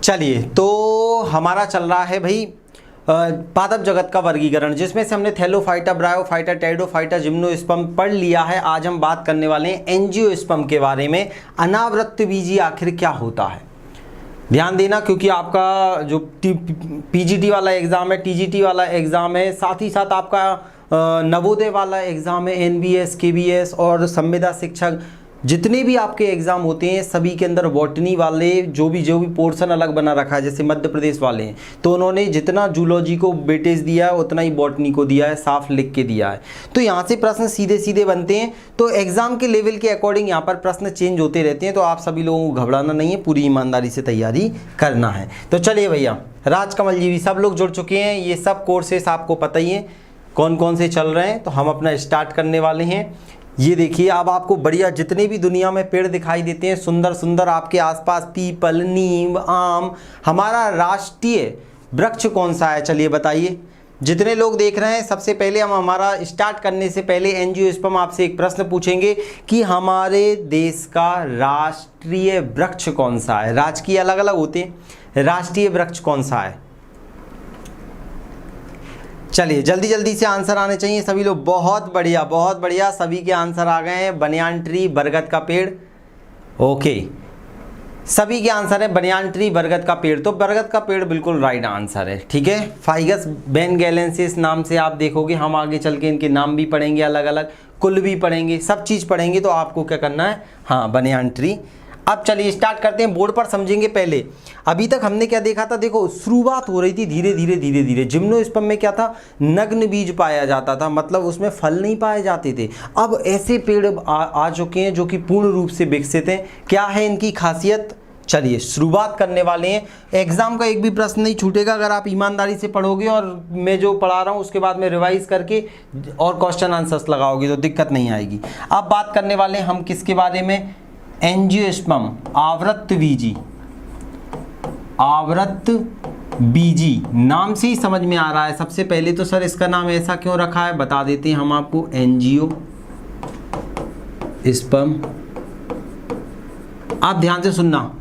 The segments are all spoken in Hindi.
चलिए, तो हमारा चल रहा है भाई पादप जगत का वर्गीकरण, जिसमें से हमने थैलोफाइटा, ब्रायोफाइटा, टेरिडोफाइटा, जिम्नोस्पर्म पढ़ लिया है। आज हम बात करने वाले हैं एंजियोस्पर्म के बारे में। अनावृत्तबीजी आखिर क्या होता है, ध्यान देना, क्योंकि आपका जो पीजीटी वाला एग्ज़ाम है, टीजीटी वाला एग्ज़ाम है, साथ ही साथ आपका नवोदय वाला एग्ज़ाम है, एनबीएस, केबीएस और संविदा शिक्षक, जितने भी आपके एग्ज़ाम होते हैं सभी के अंदर बॉटनी वाले जो भी पोर्शन अलग बना रखा है, जैसे मध्य प्रदेश वाले हैं तो उन्होंने जितना जूलॉजी को वेटेज दिया है उतना ही बॉटनी को दिया है, साफ लिख के दिया है। तो यहाँ से प्रश्न सीधे सीधे बनते हैं। तो एग्ज़ाम के लेवल के अकॉर्डिंग यहाँ पर प्रश्न चेंज होते रहते हैं, तो आप सभी लोगों को घबराना नहीं है, पूरी ईमानदारी से तैयारी करना है। तो चलिए भैया, राजकमल जी भी सब लोग जुड़ चुके हैं। ये सब कोर्सेस आपको पता ही है कौन कौन से चल रहे हैं, तो हम अपना स्टार्ट करने वाले हैं। ये देखिए, अब आपको बढ़िया जितने भी दुनिया में पेड़ दिखाई देते हैं सुंदर सुंदर आपके आसपास, पीपल, नीम, आम, हमारा राष्ट्रीय वृक्ष कौन सा है चलिए बताइए। जितने लोग देख रहे हैं, सबसे पहले हम हमारा स्टार्ट करने से पहले एंजियोस्पर्म आपसे एक प्रश्न पूछेंगे कि हमारे देश का राष्ट्रीय वृक्ष कौन सा है। राजकीय अलग अलग होते हैं, राष्ट्रीय वृक्ष कौन सा है। चलिए जल्दी जल्दी से आंसर आने चाहिए सभी लोग। बहुत बढ़िया, सभी के आंसर आ गए हैं। बनियान ट्री, बरगद का पेड़, ओके, सभी के आंसर है बनियान ट्री, बरगद का पेड़। तो बरगद का पेड़ बिल्कुल राइट आंसर है, ठीक है। फाइगस बेंगेलेंसिस नाम से आप देखोगे, हम आगे चल के इनके नाम भी पढ़ेंगे अलग अलग, कुल भी पढ़ेंगे, सब चीज़ पढ़ेंगे। तो आपको क्या करना है, हाँ, बनियान ट्री। अब चलिए स्टार्ट करते हैं, बोर्ड पर समझेंगे पहले। अभी तक हमने क्या देखा था, देखो शुरुआत हो रही थी धीरे धीरे। जिम्नोस्पर्म में क्या था, नग्न बीज पाया जाता था, मतलब उसमें फल नहीं पाए जाते थे। अब ऐसे पेड़ आ चुके हैं जो कि पूर्ण रूप से विकसित हैं। क्या है इनकी खासियत, चलिए शुरुआत करने वाले हैं। एग्जाम का एक भी प्रश्न नहीं छूटेगा अगर आप ईमानदारी से पढ़ोगे और मैं जो पढ़ा रहा हूँ उसके बाद में रिवाइज करके और क्वेश्चन आंसर्स लगाओगे तो दिक्कत नहीं आएगी। अब बात करने वाले हैं हम किसके बारे में, एंजियोस्पर्म, आवृत्तबीजी। आवृत्तबीजी नाम से ही समझ में आ रहा है। सबसे पहले तो सर इसका नाम ऐसा क्यों रखा है बता देते हैं हम आपको, एंजियोस्पर्म। आप ध्यान से सुनना,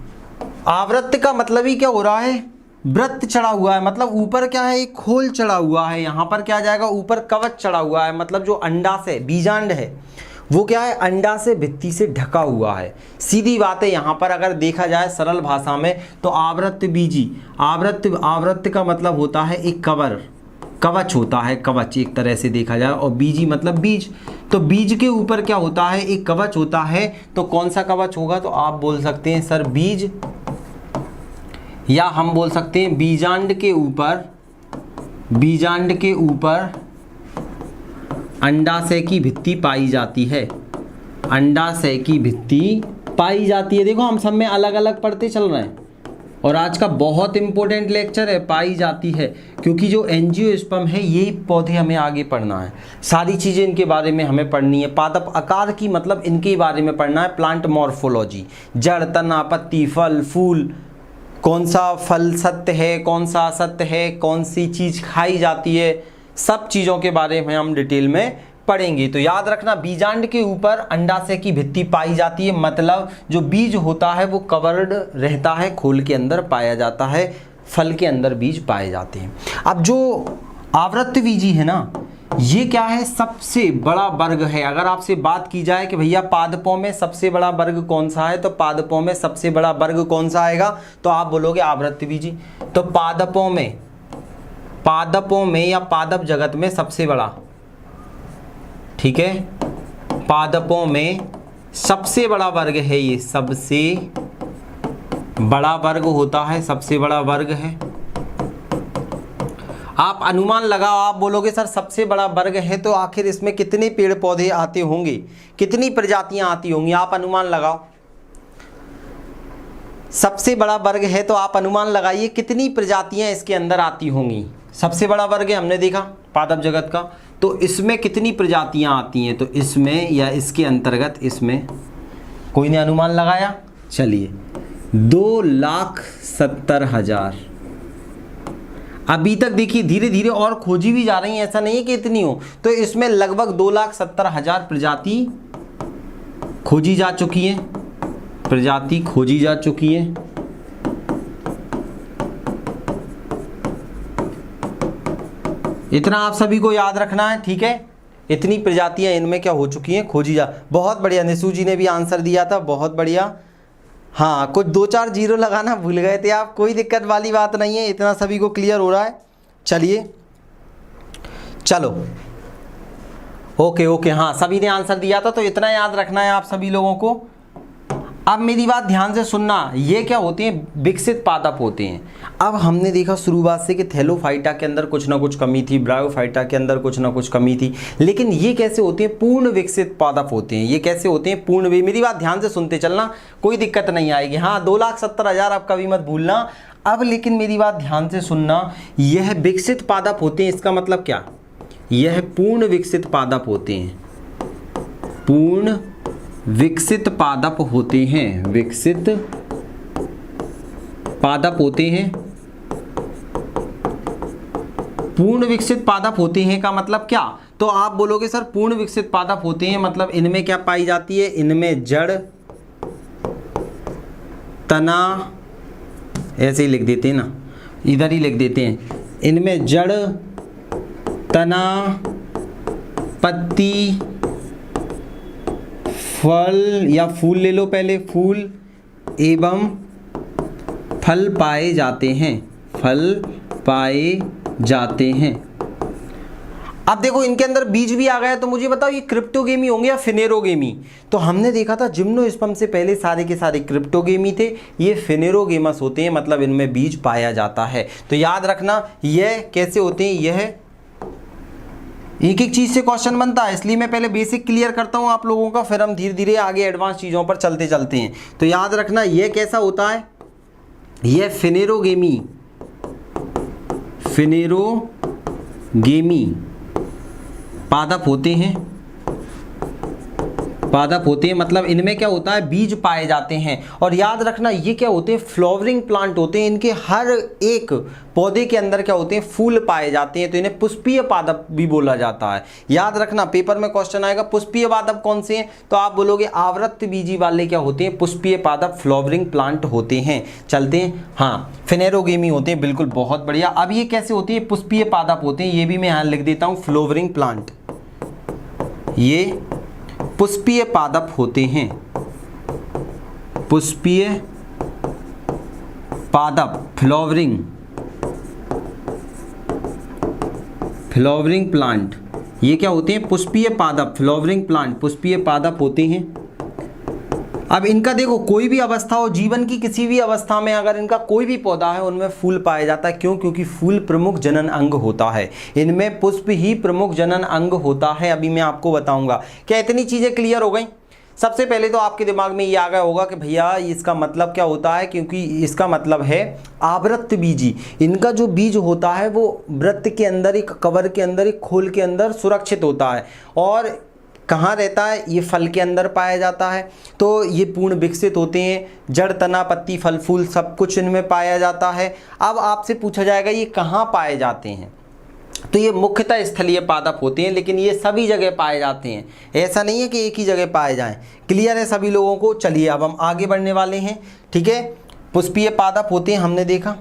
आवृत्त का मतलब ही क्या हो रहा है, वृत्त चढ़ा हुआ है, मतलब ऊपर क्या है, एक खोल चढ़ा हुआ है। यहाँ पर क्या जाएगा, ऊपर कवच चढ़ा हुआ है, मतलब जो अंडा से बीजांड है वो क्या है, अंडा से भित्ति से ढका हुआ है। सीधी बात है, यहाँ पर अगर देखा जाए सरल भाषा में तो आवृत्तबीजी, आवृत्त का मतलब होता है एक कवच होता है, कवच एक तरह से देखा जाए, और बीजी मतलब बीज। तो बीज के ऊपर क्या होता है, एक कवच होता है। तो कौन सा कवच होगा, तो आप बोल सकते हैं सर बीज, या हम बोल सकते हैं बीजांड के ऊपर अंडाशय की भित्ति पाई जाती है, अंडाशय की भित्ति पाई जाती है। देखो हम सब में अलग अलग पढ़ते चल रहे हैं और आज का बहुत इंपॉर्टेंट लेक्चर है, पाई जाती है, क्योंकि जो एंजियोस्पर्म है यही पौधे हमें आगे पढ़ना है। सारी चीज़ें इनके बारे में हमें पढ़नी है। पादप आकार की मतलब इनके बारे में पढ़ना है, प्लांट मॉर्फोलॉजी, जड़, तना, पत्ती, फल, फूल, कौन सा फल सत्य है, कौन सा असत्य है, कौन सी चीज़ खाई जाती है, सब चीज़ों के बारे में हम डिटेल में पढ़ेंगे। तो याद रखना, बीजांड के ऊपर अंडाशय की भित्ति पाई जाती है, मतलब जो बीज होता है वो कवर्ड रहता है, खोल के अंदर पाया जाता है, फल के अंदर बीज पाए जाते हैं। अब जो आवृत्तबीजी है ना, ये क्या है, सबसे बड़ा वर्ग है। अगर आपसे बात की जाए कि भैया पादपों में सबसे बड़ा वर्ग कौन सा है, तो पादपों में सबसे बड़ा वर्ग कौन सा आएगा, तो आप बोलोगे आवृत्तबीजी। तो पादपों में या पादप जगत में सबसे बड़ा, ठीक है, पादपों में सबसे बड़ा वर्ग है ये, सबसे बड़ा वर्ग होता है, सबसे बड़ा वर्ग है। आप अनुमान लगाओ, आप बोलोगे सर सबसे बड़ा वर्ग है तो आखिर इसमें कितने पेड़ पौधे आते होंगे, कितनी प्रजातियां आती होंगी, आप अनुमान लगाओ। सबसे बड़ा वर्ग है तो आप अनुमान लगाइए कितनी प्रजातियां इसके अंदर आती होंगी। सबसे बड़ा वर्ग है, हमने देखा पादप जगत का, तो इसमें कितनी प्रजातियां आती हैं, तो इसमें या इसके अंतर्गत इसमें कोई ने अनुमान लगाया, चलिए 2,70,000। अभी तक देखिए धीरे धीरे और खोजी भी जा रही हैं, ऐसा नहीं है कि इतनी हो। तो इसमें लगभग 2,70,000 प्रजाति खोजी जा चुकी है, प्रजाति खोजी जा चुकी है। इतना आप सभी को याद रखना है, ठीक है। इतनी प्रजातियां इनमें क्या हो चुकी हैं, खोजी जा। बहुत बढ़िया, निशु जी ने भी आंसर दिया था, बहुत बढ़िया। हाँ, कुछ 2-4 जीरो लगाना भूल गए थे आप, कोई दिक्कत वाली बात नहीं है, इतना सभी को क्लियर हो रहा है। चलिए चलो, ओके ओके, हाँ सभी ने आंसर दिया था, तो इतना याद रखना है आप सभी लोगों को। अब मेरी बात ध्यान से सुनना, ये क्या होते हैं, विकसित पादप होते हैं। अब हमने देखा शुरुआत से कि थैलोफाइटा के अंदर कुछ ना कुछ कमी थी, ब्रायोफाइटा के अंदर कुछ ना कुछ कमी थी, लेकिन ये कैसे होते हैं, पूर्ण विकसित पादप होते हैं। ये कैसे होते हैं, पूर्ण। मेरी बात ध्यान से सुनते चलना, कोई दिक्कत नहीं आएगी। हाँ, 2,70,000 आप कभी मत भूलना। अब लेकिन मेरी बात ध्यान से सुनना, यह विकसित पादप होते हैं, इसका मतलब क्या, यह पूर्ण विकसित पादप होते हैं, पूर्ण विकसित पादप होते हैं, विकसित पादप होते हैं। पूर्ण विकसित पादप होते हैं का मतलब क्या, तो आप बोलोगे सर पूर्ण विकसित पादप होते हैं मतलब इनमें क्या पाई जाती है, इनमें जड़, तना, ऐसे ही लिख देते हैं ना, इधर ही लिख देते हैं, इनमें जड़, तना, पत्ती, फल या फूल ले लो पहले, फूल एवं फल पाए जाते हैं, फल पाए जाते हैं। अब देखो इनके अंदर बीज भी आ गया, तो मुझे बताओ ये क्रिप्टोगेमी होंगे या फिनेरोगेमी। तो हमने देखा था जिम्नोस्पर्म से पहले सारे के सारे क्रिप्टोगेमी थे, ये फिनेरोगेमस होते हैं, मतलब इनमें बीज पाया जाता है। तो याद रखना यह कैसे होते हैं, यह एक एक चीज से क्वेश्चन बनता है, इसलिए मैं पहले बेसिक क्लियर करता हूं आप लोगों का, फिर हम धीरे धीरे आगे एडवांस चीजों पर चलते चलते हैं। तो याद रखना यह कैसा होता है, यह फिनेरोगेमी, फिनेरोगेमी पादप होते हैं, पादप होते हैं, मतलब इनमें क्या होता है, बीज पाए जाते हैं। और याद रखना ये क्या होते हैं, फ्लावरिंग प्लांट होते हैं, इनके हर एक पौधे के अंदर क्या होते हैं, फूल पाए जाते हैं, तो इन्हें पुष्पीय पादप भी बोला जाता है। याद रखना पेपर में क्वेश्चन आएगा पुष्पीय पादप कौन से हैं, तो आप बोलोगे आवृत्त बीजी वाले क्या होते हैं, पुष्पीय पादप, फ्लावरिंग प्लांट होते हैं। चलते हैं, हाँ फिनेरोगेमी होते हैं, बिल्कुल बहुत बढ़िया। अब ये कैसे होती है, पुष्पीय पादप होते हैं, ये भी मैं यहाँ लिख देता हूँ, फ्लावरिंग प्लांट, ये पुष्पीय पादप होते हैं, पुष्पीय पादप, फ्लावरिंग, फ्लावरिंग प्लांट, ये क्या होते हैं, पुष्पीय पादप, फ्लावरिंग प्लांट, पुष्पीय पादप होते हैं। अब इनका देखो कोई भी अवस्था हो, जीवन की किसी भी अवस्था में अगर इनका कोई भी पौधा है उनमें फूल पाया जाता है, क्यों, क्योंकि फूल प्रमुख जनन अंग होता है, इनमें पुष्प ही प्रमुख जनन अंग होता है। अभी मैं आपको बताऊंगा। क्या इतनी चीजें क्लियर हो गई। सबसे पहले तो आपके दिमाग में ये आ गया होगा कि भैया इसका मतलब क्या होता है, क्योंकि इसका मतलब है आवृत्त बीजी, इनका जो बीज होता है वो वृत्त के अंदर, एक कवर के अंदर, एक खोल के अंदर सुरक्षित होता है, और कहाँ रहता है, ये फल के अंदर पाया जाता है। तो ये पूर्ण विकसित होते हैं, जड़, तना, पत्ती, फल, फूल सब कुछ इनमें पाया जाता है। अब आपसे पूछा जाएगा ये कहाँ पाए जाते हैं, तो ये मुख्यतः स्थलीय पादप होते हैं, लेकिन ये सभी जगह पाए जाते हैं, ऐसा नहीं है कि एक ही जगह पाए जाएं। क्लियर है सभी लोगों को। चलिए अब हम आगे बढ़ने वाले हैं, ठीक है। पुष्पीय पादप होते हैं हमने देखा,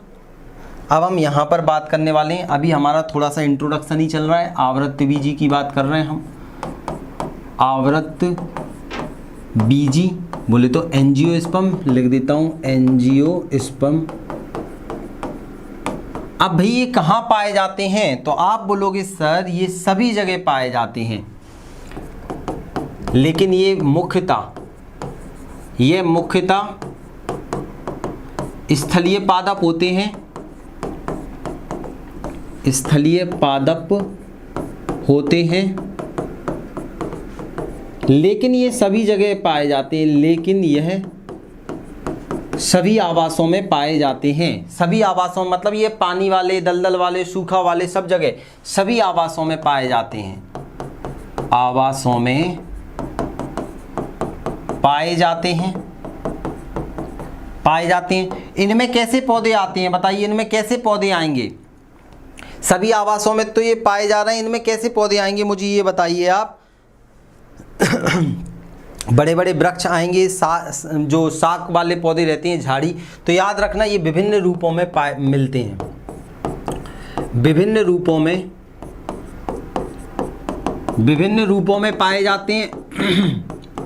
अब हम यहाँ पर बात करने वाले हैं। अभी हमारा थोड़ा सा इंट्रोडक्शन ही चल रहा है, आवृत्त बीजी की बात कर रहे हैं हम। आवृत्त बीजी बोले तो एंजियोस्पर्म लिख देता हूँ, एंजियोस्पर्म। अब भाई ये कहाँ पाए जाते हैं, तो आप बोलोगे सर ये सभी जगह पाए जाते हैं, लेकिन ये मुख्यतः स्थलीय पादप होते हैं, स्थलीय पादप होते हैं, लेकिन ये सभी जगह पाए जाते हैं, लेकिन यह सभी आवासों में पाए जाते हैं। सभी आवासों मतलब ये पानी वाले, दलदल वाले, सूखा वाले, सब जगह सभी आवासों में पाए जाते हैं, आवासों में पाए जाते हैं, पाए जाते हैं। इनमें कैसे पौधे आते हैं बताइए, इनमें कैसे पौधे आएंगे, सभी आवासों में तो ये पाए जा रहे हैं, इनमें कैसे पौधे आएंगे मुझे ये बताइए आप। बड़े बड़े वृक्ष आएंगे, जो शाक वाले पौधे रहते हैं, झाड़ी, तो याद रखना ये विभिन्न रूपों में मिलते हैं, विभिन्न रूपों में विभिन्न रूपों में पाए जाते हैं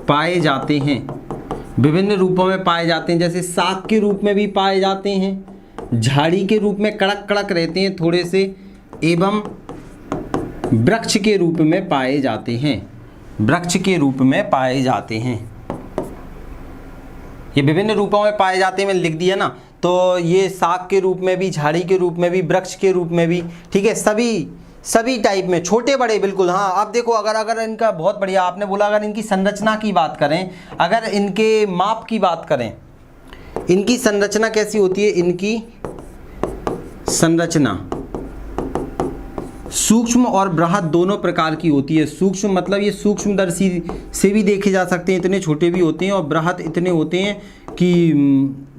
पाए जाते हैं, विभिन्न रूपों में पाए जाते हैं, जैसे साग के रूप में भी पाए जाते हैं, झाड़ी के रूप में कड़क कड़क रहते हैं थोड़े से, एवं वृक्ष के रूप में पाए जाते हैं, वृक्ष के रूप में पाए जाते हैं। ये विभिन्न रूपों में पाए जाते हैं मैंने लिख दिया ना, तो ये साग के रूप में भी, झाड़ी के रूप में भी, वृक्ष के रूप में भी, ठीक है, सभी टाइप में, छोटे बड़े बिल्कुल। हाँ आप देखो, अगर इनका बहुत बढ़िया आपने बोला, अगर इनकी संरचना की बात करें, अगर इनके माप की बात करें, इनकी संरचना कैसी होती है, इनकी संरचना सूक्ष्म और बृहद दोनों प्रकार की होती है। सूक्ष्म मतलब ये सूक्ष्मदर्शी से भी देखे जा सकते हैं, इतने छोटे भी होते हैं, और बृहद इतने होते हैं कि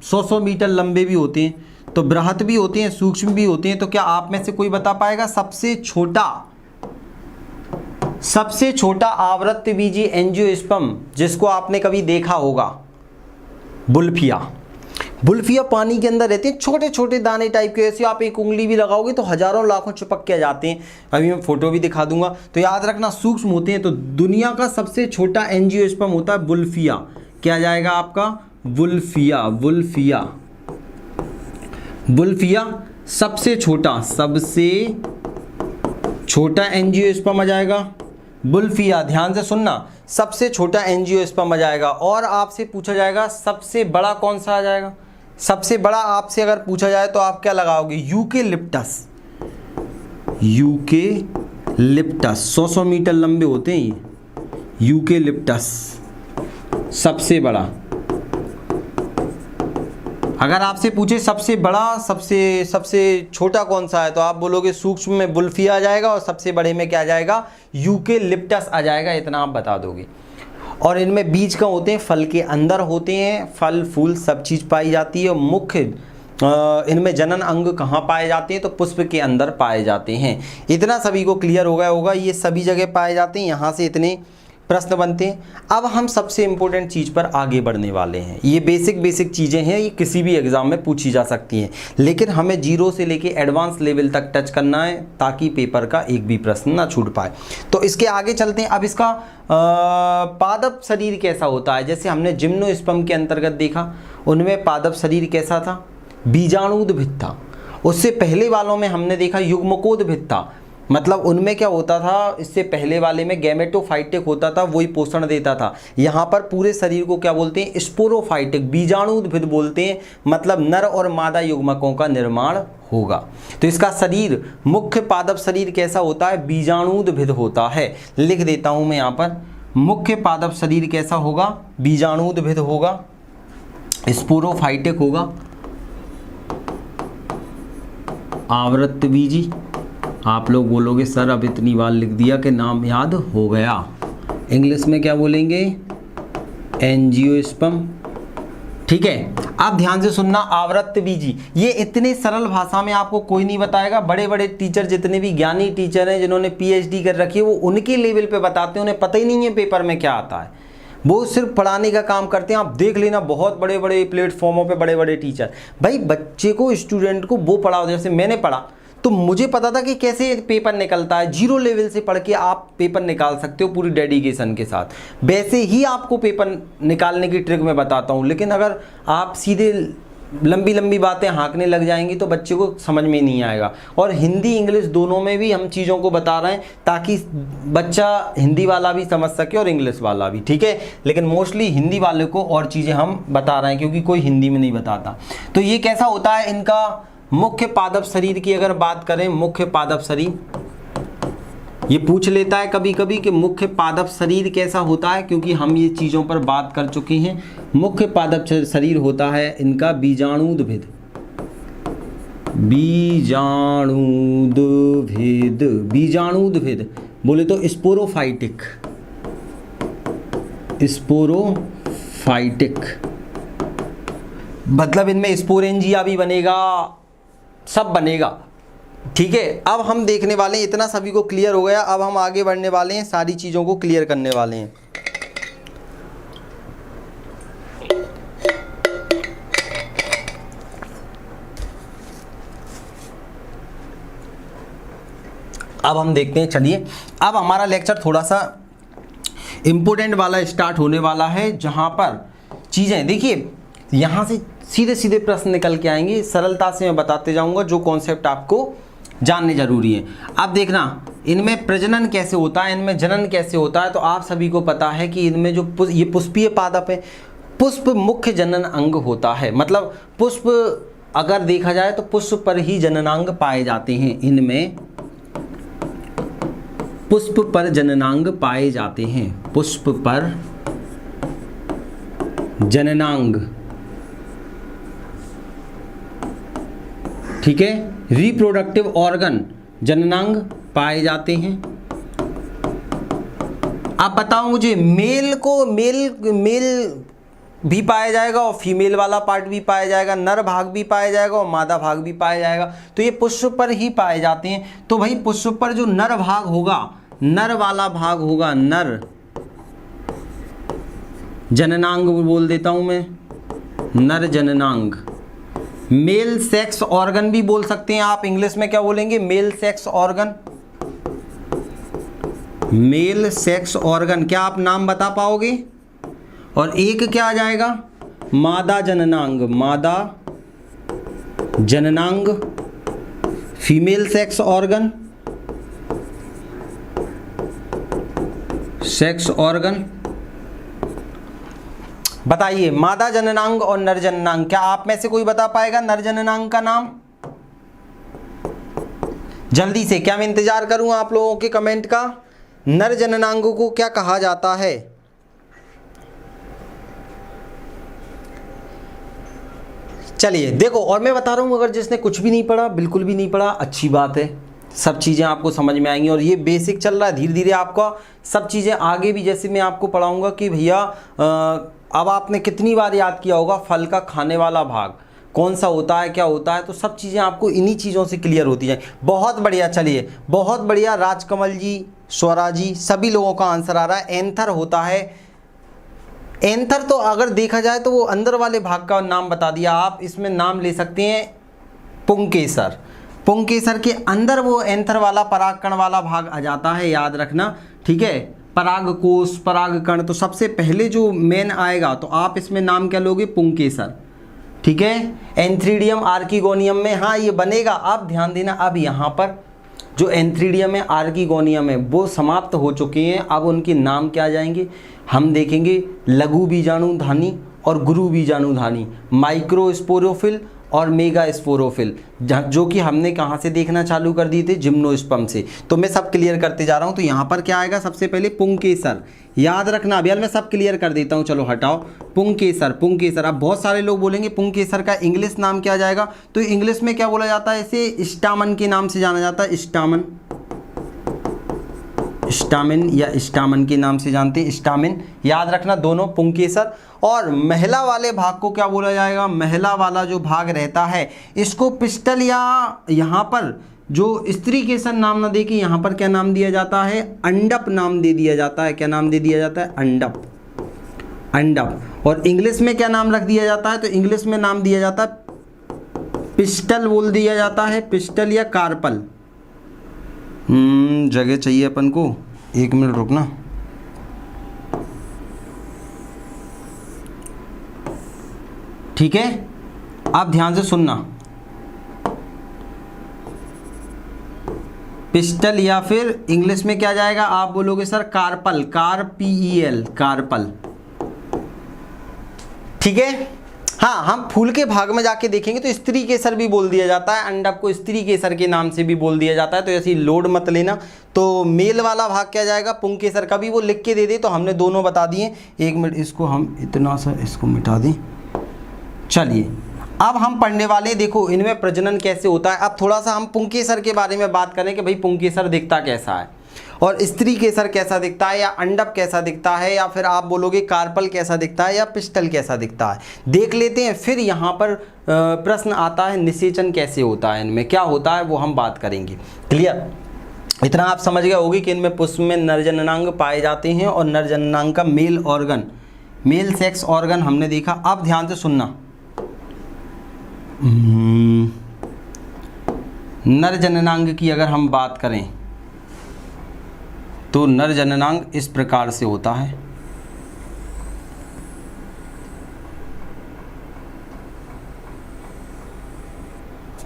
100 मीटर लंबे भी होते हैं। तो बृहद भी होते हैं, सूक्ष्म भी होते हैं। तो क्या आप में से कोई बता पाएगा सबसे छोटा आवृत्तबीजी एंजियोस्पर्म जिसको आपने कभी देखा होगा? बुल्फिया पानी के अंदर रहते हैं, छोटे छोटे दाने टाइप के, ऐसे आप एक उंगली भी लगाओगे तो हजारों लाखों चिपक के आ जाते हैं। अभी मैं फोटो भी दिखा दूंगा। तो याद रखना सूक्ष्म होते हैं। तो दुनिया का सबसे छोटा एंजियोस्पर्म होता है बुल्फिया। क्या जाएगा आपका? बुल्फिया सबसे छोटा एंजियोस्पर्म आ जाएगा बुल्फिया। ध्यान से सुनना, सबसे छोटा एंजियोस्पर्म आ जाएगा। और आपसे पूछा जाएगा सबसे बड़ा कौन सा आ जाएगा? सबसे बड़ा आपसे अगर पूछा जाए तो आप क्या लगाओगे? यूकेलिप्टस। 100 मीटर लंबे होते हैं ये, यूकेलिप्टस सबसे बड़ा। अगर आपसे पूछे सबसे बड़ा सबसे छोटा कौन सा है, तो आप बोलोगे सूक्ष्म में बुल्फिया आ जाएगा, और सबसे बड़े में क्या आ जाएगा? यूकेलिप्टस आ जाएगा। इतना आप बता दोगे। और इनमें बीज कहाँ होते हैं? फल के अंदर होते हैं। फल फूल सब चीज़ पाई जाती है। मुख्य इनमें जनन अंग कहाँ पाए जाते हैं? तो पुष्प के अंदर पाए जाते हैं। इतना सभी को क्लियर हो गया होगा। ये सभी जगह पाए जाते हैं। यहाँ से इतने प्रश्न बनते हैं। अब हम सबसे इम्पोर्टेंट चीज़ पर आगे बढ़ने वाले हैं। ये बेसिक चीज़ें हैं, ये किसी भी एग्ज़ाम में पूछी जा सकती हैं, लेकिन हमें 0 से लेके एडवांस लेवल तक टच करना है ताकि पेपर का एक भी प्रश्न ना छूट पाए। तो इसके आगे चलते हैं। अब इसका पादप शरीर कैसा होता है? जैसे हमने जिम्नोस्पर्म के अंतर्गत देखा, उनमें पादप शरीर कैसा था? बीजाणुद्भिद था। उससे पहले वालों में हमने देखा युग्मकोद्भिद था। मतलब उनमें क्या होता था? इससे पहले वाले में गैमेटोफाइटिक होता था, वही पोषण देता था। यहाँ पर पूरे शरीर को क्या बोलते हैं? स्पोरोफाइटिक, बीजाणुद्भिद बोलते हैं। मतलब नर और मादा युग्मकों का निर्माण होगा। तो इसका शरीर, मुख्य पादप शरीर कैसा होता है? बीजाणुद्भिद होता है। लिख देता हूँ मैं यहाँ पर, मुख्य पादप शरीर कैसा होगा? बीजाणुद्भिद होगा, स्पोरोफाइटिक होगा, आवृत्तबीजी। आप लोग बोलोगे सर अब इतनी बार लिख दिया कि नाम याद हो गया। इंग्लिश में क्या बोलेंगे? एंजियोस्पर्म। ठीक है, आप ध्यान से सुनना। आवृत्तबीजी, ये इतने सरल भाषा में आपको कोई नहीं बताएगा। बड़े बड़े टीचर, जितने भी ज्ञानी टीचर हैं जिन्होंने PhD कर रखी है, वो उनके लेवल पे बताते हैं। उन्हें पता ही नहीं है पेपर में क्या आता है, वो सिर्फ पढ़ाने का काम करते हैं। आप देख लेना, बहुत बड़े बड़े प्लेटफॉर्मों पे बड़े बड़े टीचर, भाई बच्चे को, स्टूडेंट को वो पढ़ाओ। जैसे मैंने पढ़ा तो मुझे पता था कि कैसे पेपर निकलता है। 0 लेवल से पढ़ के आप पेपर निकाल सकते हो पूरी डेडिकेशन के साथ। वैसे ही आपको पेपर निकालने की ट्रिक मैं बताता हूँ। लेकिन अगर आप सीधे लंबी लंबी बातें हाँकने लग जाएंगी तो बच्चे को समझ में नहीं आएगा। और हिंदी इंग्लिश दोनों में भी हम चीज़ों को बता रहे हैं ताकि बच्चा हिंदी वाला भी समझ सके और इंग्लिश वाला भी, ठीक है। लेकिन मोस्टली हिंदी वाले को और चीज़ें हम बता रहे हैं क्योंकि कोई हिंदी में नहीं बताता। तो ये कैसा होता है? इनका मुख्य पादप शरीर की अगर बात करें, मुख्य पादप शरीर, ये पूछ लेता है कभी कभी कि मुख्य पादप शरीर कैसा होता है, क्योंकि हम ये चीज़ों पर बात कर चुके हैं। मुख्य पादप शरीर होता है इनका बीजाणुद्भिद। बीजाणुद्भिद बोले तो स्पोरोफाइटिक। मतलब इनमें स्पोरेंजिया भी बनेगा, सब बनेगा, ठीक है। अब हम देखने वाले हैं, इतना सभी को क्लियर हो गया। अब हम आगे बढ़ने वाले हैं, सारी चीज़ों को क्लियर करने वाले हैं। अब हम देखते हैं, चलिए अब हमारा लेक्चर थोड़ा सा इम्पोर्टेंट वाला स्टार्ट होने वाला है, जहाँ पर चीज़ें देखिए यहाँ से सीधे सीधे प्रश्न निकल के आएंगे, सरलता से मैं बताते जाऊँगा जो कॉन्सेप्ट आपको जानने जरूरी है। अब देखना इनमें प्रजनन कैसे होता है, इनमें जनन कैसे होता है। तो आप सभी को पता है कि इनमें जो ये पुष्पीय पादप है, पुष्प मुख्य जनन अंग होता है। मतलब पुष्प अगर देखा जाए तो पुष्प पर ही जननांग पाए जाते हैं, इनमें पुष्प पर जननांग पाए जाते हैं, पुष्प पर जननांग, ठीक है। रिप्रोडक्टिव ऑर्गन जननांग पाए जाते हैं। आप बताओ मुझे, मेल को मेल भी पाया जाएगा और फीमेल वाला पार्ट भी पाया जाएगा, नर भाग भी पाया जाएगा और मादा भाग भी पाया जाएगा। तो ये पुष्प पर ही पाए जाते हैं। तो भाई पुष्प पर जो नर भाग होगा, नर वाला भाग होगा, नर जननांग बोल देता हूं मैं, नर जननांग। मेल सेक्स ऑर्गन भी बोल सकते हैं आप, इंग्लिश में क्या बोलेंगे, mail sex organ, male sex organ. क्या आप नाम बता पाओगे? और एक क्या आ जाएगा, मादा जननांग, मादा जननांग, female sex organ, sex organ. बताइए मादा जननांग और नर जननांग, क्या आप में से कोई बता पाएगा नर जननांग का नाम? जल्दी से, क्या मैं इंतजार करूं आप लोगों के कमेंट का? नर जननांगों को क्या कहा जाता है? चलिए देखो, और मैं बता रहा हूं अगर जिसने कुछ भी नहीं पढ़ा, बिल्कुल भी नहीं पढ़ा, अच्छी बात है, सब चीज़ें आपको समझ में आएंगी। और ये बेसिक चल रहा है, धीरे धीरे आपका सब चीज़ें आगे भी, जैसे मैं आपको पढ़ाऊंगा कि भैया अब आपने कितनी बार याद किया होगा फल का खाने वाला भाग कौन सा होता है, क्या होता है, तो सब चीज़ें आपको इन्हीं चीज़ों से क्लियर होती जाए। बहुत बढ़िया, चलिए बहुत बढ़िया, राजकमल जी, स्वरा जी, सभी लोगों का आंसर आ रहा है। एंथर होता है, एंथर तो अगर देखा जाए तो वो अंदर वाले भाग का नाम बता दिया आप, इसमें नाम ले सकते हैं पुंकेसर। पुंकेसर के अंदर वो एंथर वाला परागकण वाला भाग आ जाता है, याद रखना, ठीक है। परागकोश, परागकण, तो सबसे पहले जो मेन आएगा तो आप इसमें नाम क्या लोगे, पुंकेसर, ठीक है। एंथ्रीडियम आर्किगोनियम में हाँ ये बनेगा। अब ध्यान देना, अब यहाँ पर जो एंथ्रीडियम है, आर्किगोनियम है, वो समाप्त हो चुके हैं। अब उनके नाम क्या आ जाएंगे, हम देखेंगे लघु बीजाणुधानी और गुरु बीजाणुधानी, माइक्रोस्पोरोफिल और मेगा स्पोरोफिल, जो कि हमने कहाँ से देखना चालू कर दिए थे, जिम्नोस्पर्म से। तो मैं सब क्लियर करते जा रहा हूँ। तो यहाँ पर क्या आएगा, सबसे पहले पुंकेसर, याद रखना। अभी मैं सब क्लियर कर देता हूँ, चलो हटाओ। पुंकेसर, पुंकेसर। अब बहुत सारे लोग बोलेंगे पुंकेसर का इंग्लिश नाम क्या जाएगा, तो इंग्लिश में क्या बोला जाता है, इसे स्टामन के नाम से जाना जाता है, स्टामन, स्टामिन या स्टामन के नाम से जानते हैं, स्टामिन, याद रखना दोनों, पुंकेसर। और महिला वाले भाग को क्या बोला जाएगा, महिला वाला जो भाग रहता है इसको पिस्टल, या यहाँ पर जो स्त्री केसर नाम ना दे के यहाँ पर क्या नाम दिया जाता है, अंडप नाम दे दिया जाता है। क्या नाम दे दिया जाता है, अंडप, अंडप। और इंग्लिश में क्या नाम रख दिया जाता है, तो इंग्लिश में नाम दिया जाता है पिस्टल बोल दिया जाता है, पिस्टल या कार्पल। जगह चाहिए अपन को, एक मिनट रुकना। ठीक है, आप ध्यान से सुनना, पिस्टल या फिर इंग्लिश में क्या जाएगा, आप बोलोगे सर कार्पल, कार्पीईएल, कार्पल, ठीक है। हाँ, हम फूल के भाग में जाके देखेंगे तो स्त्री केसर भी बोल दिया जाता है, अंडप को स्त्री केसर के नाम से भी बोल दिया जाता है, तो ऐसी लोड मत लेना। तो मेल वाला भाग क्या जाएगा, पुंकेसर का भी वो लिख के दे दे, तो हमने दोनों बता दिए। एक मिनट, इसको हम इतना सा इसको मिटा दें। चलिए अब हम पढ़ने वाले, देखो इनमें प्रजनन कैसे होता है। अब थोड़ा सा हम पुंकेसर के बारे में बात करें कि भाई पुंकेसर दिखता कैसा है, और स्त्री केसर कैसा दिखता है, या अंडप कैसा दिखता है, या फिर आप बोलोगे कार्पल कैसा दिखता है, या पिस्टल कैसा दिखता है, देख लेते हैं। फिर यहाँ पर प्रश्न आता है निषेचन कैसे होता है, इनमें क्या होता है वो हम बात करेंगे। क्लियर, इतना आप समझ गए होगी कि इनमें पुष्प में नरजननांग पाए जाते हैं, और नरजननांग का male organ, male sex organ हमने देखा। अब ध्यान से सुनना, नरजननांग की अगर हम बात करें, तो नर जननांग इस प्रकार से होता है।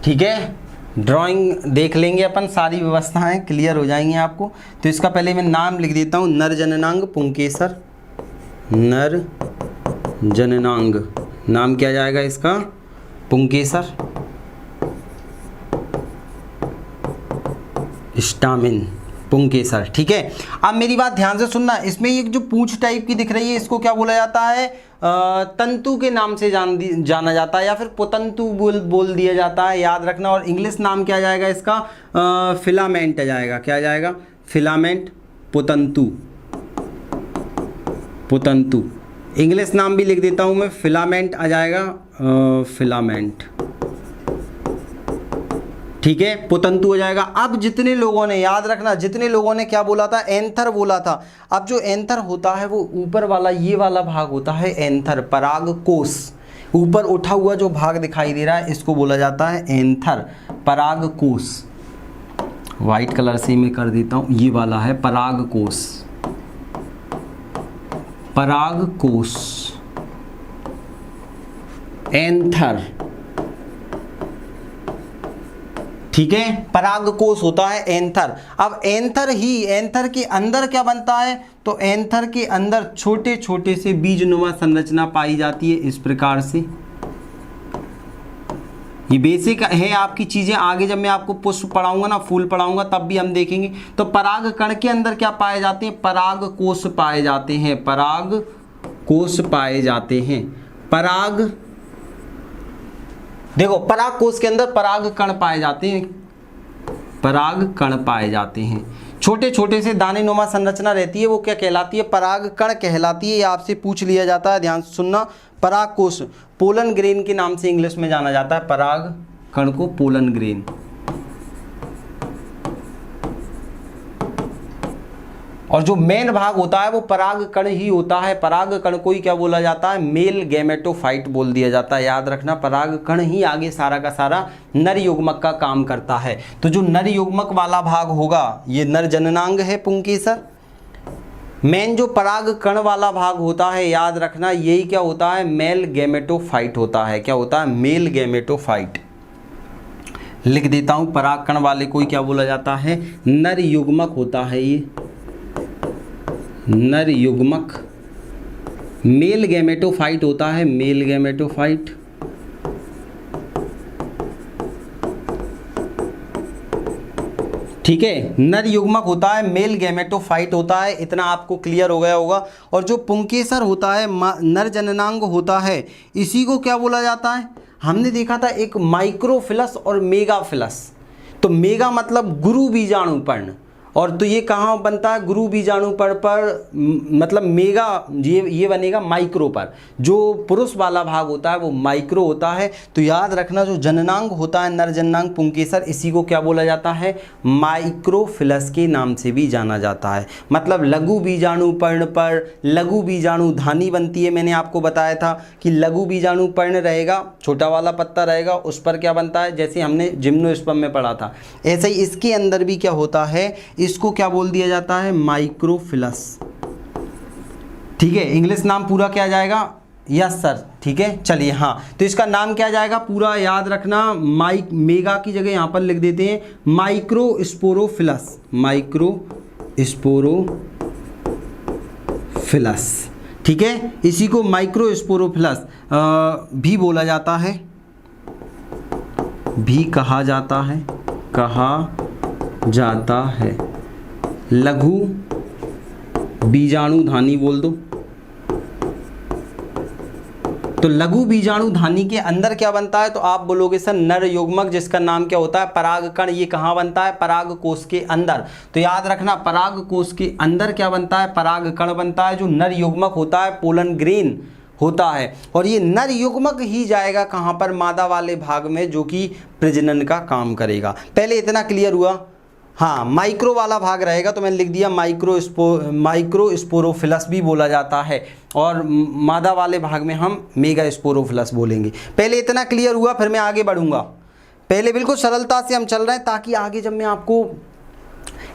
ठीक है, ड्राइंग देख लेंगे अपन, सारी व्यवस्थाएं क्लियर हो जाएंगी आपको। तो इसका पहले मैं नाम लिख देता हूँ, नर जननांग पुंकेसर। नर जननांग नाम क्या जाएगा इसका? पुंकेसर स्टामिन, पुंकेसर। ठीक है, अब मेरी बात ध्यान से सुनना, इसमें ये जो पूंछ टाइप की दिख रही है इसको क्या बोला जाता है? तंतु के नाम से जाना जाता है, या फिर पुतंतु बोल दिया जाता है, याद रखना। और इंग्लिश नाम क्या जाएगा इसका? फिलामेंट जाएगा। क्या जाएगा? फिलामेंट, पुतंतु। पुतंतु इंग्लिश नाम भी लिख देता हूं मैं, फिलामेंट आ जाएगा, फिलामेंट। ठीक है, पुतंतु हो जाएगा। अब जितने लोगों ने, याद रखना, जितने लोगों ने क्या बोला था? एंथर बोला था। अब जो एंथर होता है वो ऊपर वाला, ये वाला भाग होता है एंथर, परागकोश। ऊपर उठा हुआ जो भाग दिखाई दे रहा है इसको बोला जाता है एंथर, परागकोश। वाइट कलर से मैं कर देता हूं, ये वाला है परागकोश। परागकोश, एंथर। ठीक है, परागकोश होता है एंथर। अब एंथर ही, एंथर के अंदर क्या बनता है? तो एंथर के अंदर छोटे छोटे से बीजनुमा संरचना पाई जाती है इस प्रकार से। ये बेसिक है आपकी चीजें, आगे जब मैं आपको पुष्प पढ़ाऊंगा ना, फूल पढ़ाऊंगा, तब भी हम देखेंगे। तो पराग कण के अंदर क्या पाए जाते हैं? परागकोश पाए जाते हैं, परागकोश पाए जाते हैं। पराग, देखो परागकोश के अंदर पराग कण पाए जाते हैं, पराग कण पाए जाते हैं। छोटे छोटे से दाने नुमा संरचना रहती है, वो क्या कहलाती है? पराग कण कहलाती है। ये आपसे पूछ लिया जाता है, ध्यान से सुनना। परागकोश पोलन ग्रेन के नाम से इंग्लिश में जाना जाता है, पराग कण को पोलन ग्रेन। और जो मेन भाग होता है वो पराग कण ही होता है। पराग कण को ही क्या बोला जाता है? मेल गैमेटोफाइट बोल दिया जाता है। याद रखना, पराग कण ही आगे सारा का सारा नर युग्मक का काम करता है। तो जो नर युग्मक वाला भाग होगा ये नर जननांग है पुंकेसर। मेन जो पराग कण वाला भाग होता है, याद रखना, यही क्या होता है? मेल गैमेटोफाइट होता है। क्या होता है? Male gametophyte. लिख देता हूं, पराग कण वाले को क्या बोला जाता है? नर युग्मक होता है। ये नर युग्मक, मेल गैमेटोफाइट होता है, मेल गैमेटोफाइट। ठीक है, नर युग्मक होता है, मेल गैमेटोफाइट होता है। इतना आपको क्लियर हो गया होगा। और जो पुंकेसर होता है, नर जननांग होता है, इसी को क्या बोला जाता है? हमने देखा था एक माइक्रोफिलस और मेगाफिलस। तो मेगा मतलब गुरु बीजाणु पर्ण, और तो ये कहाँ बनता है? गुरु बीजाणु पर मतलब मेगा, ये बनेगा माइक्रो पर। जो पुरुष वाला भाग होता है वो माइक्रो होता है। तो याद रखना, जो जननांग होता है नर जननांग पुंकेसर, इसी को क्या बोला जाता है? माइक्रोफिलस के नाम से भी जाना जाता है। मतलब लघु बीजाणु पर्ण पर लघु बीजाणु धानी बनती है। मैंने आपको बताया था कि लघु बीजाणु पर्ण रहेगा, छोटा वाला पत्ता रहेगा, उस पर क्या बनता है? जैसे हमने जिम्नोस्पर्म में पढ़ा था, ऐसे ही इसके अंदर भी क्या होता है? इसको क्या बोल दिया जाता है? माइक्रोफिलस। ठीक है, इंग्लिश नाम पूरा क्या जाएगा? यस सर, ठीक है, चलिए। हाँ, तो इसका नाम क्या जाएगा पूरा? याद रखना, मेगा की जगह यहां पर लिख देते हैं माइक्रोस्पोरोफिलस, माइक्रोस्पोरोफिलस। ठीक है, इसी को माइक्रोस्पोरोफिलस भी बोला जाता है, भी कहा जाता है, कहा जाता है। लघु बीजाणुधानी बोल दो। तो लघु बीजाणुधानी के अंदर क्या बनता है? तो आप बोलोगे सर नर युग्मक, जिसका नाम क्या होता है? परागकण। ये कहाँ बनता है? परागकोश के अंदर। तो याद रखना, परागकोश के अंदर क्या बनता है? परागकण बनता है। जो नर युग्मक होता है पोलन ग्रेन होता है। और ये नर युग्मक ही जाएगा कहाँ पर? मादा वाले भाग में, जो कि प्रजनन का काम करेगा। पहले इतना क्लियर हुआ? हाँ, माइक्रो वाला भाग रहेगा तो मैंने लिख दिया माइक्रोस्पोरोफिलस भी बोला जाता है, और मादा वाले भाग में हम मेगास्पोरोफिलस बोलेंगे। पहले इतना क्लियर हुआ, फिर मैं आगे बढ़ूंगा। पहले बिल्कुल सरलता से हम चल रहे हैं, ताकि आगे जब मैं आपको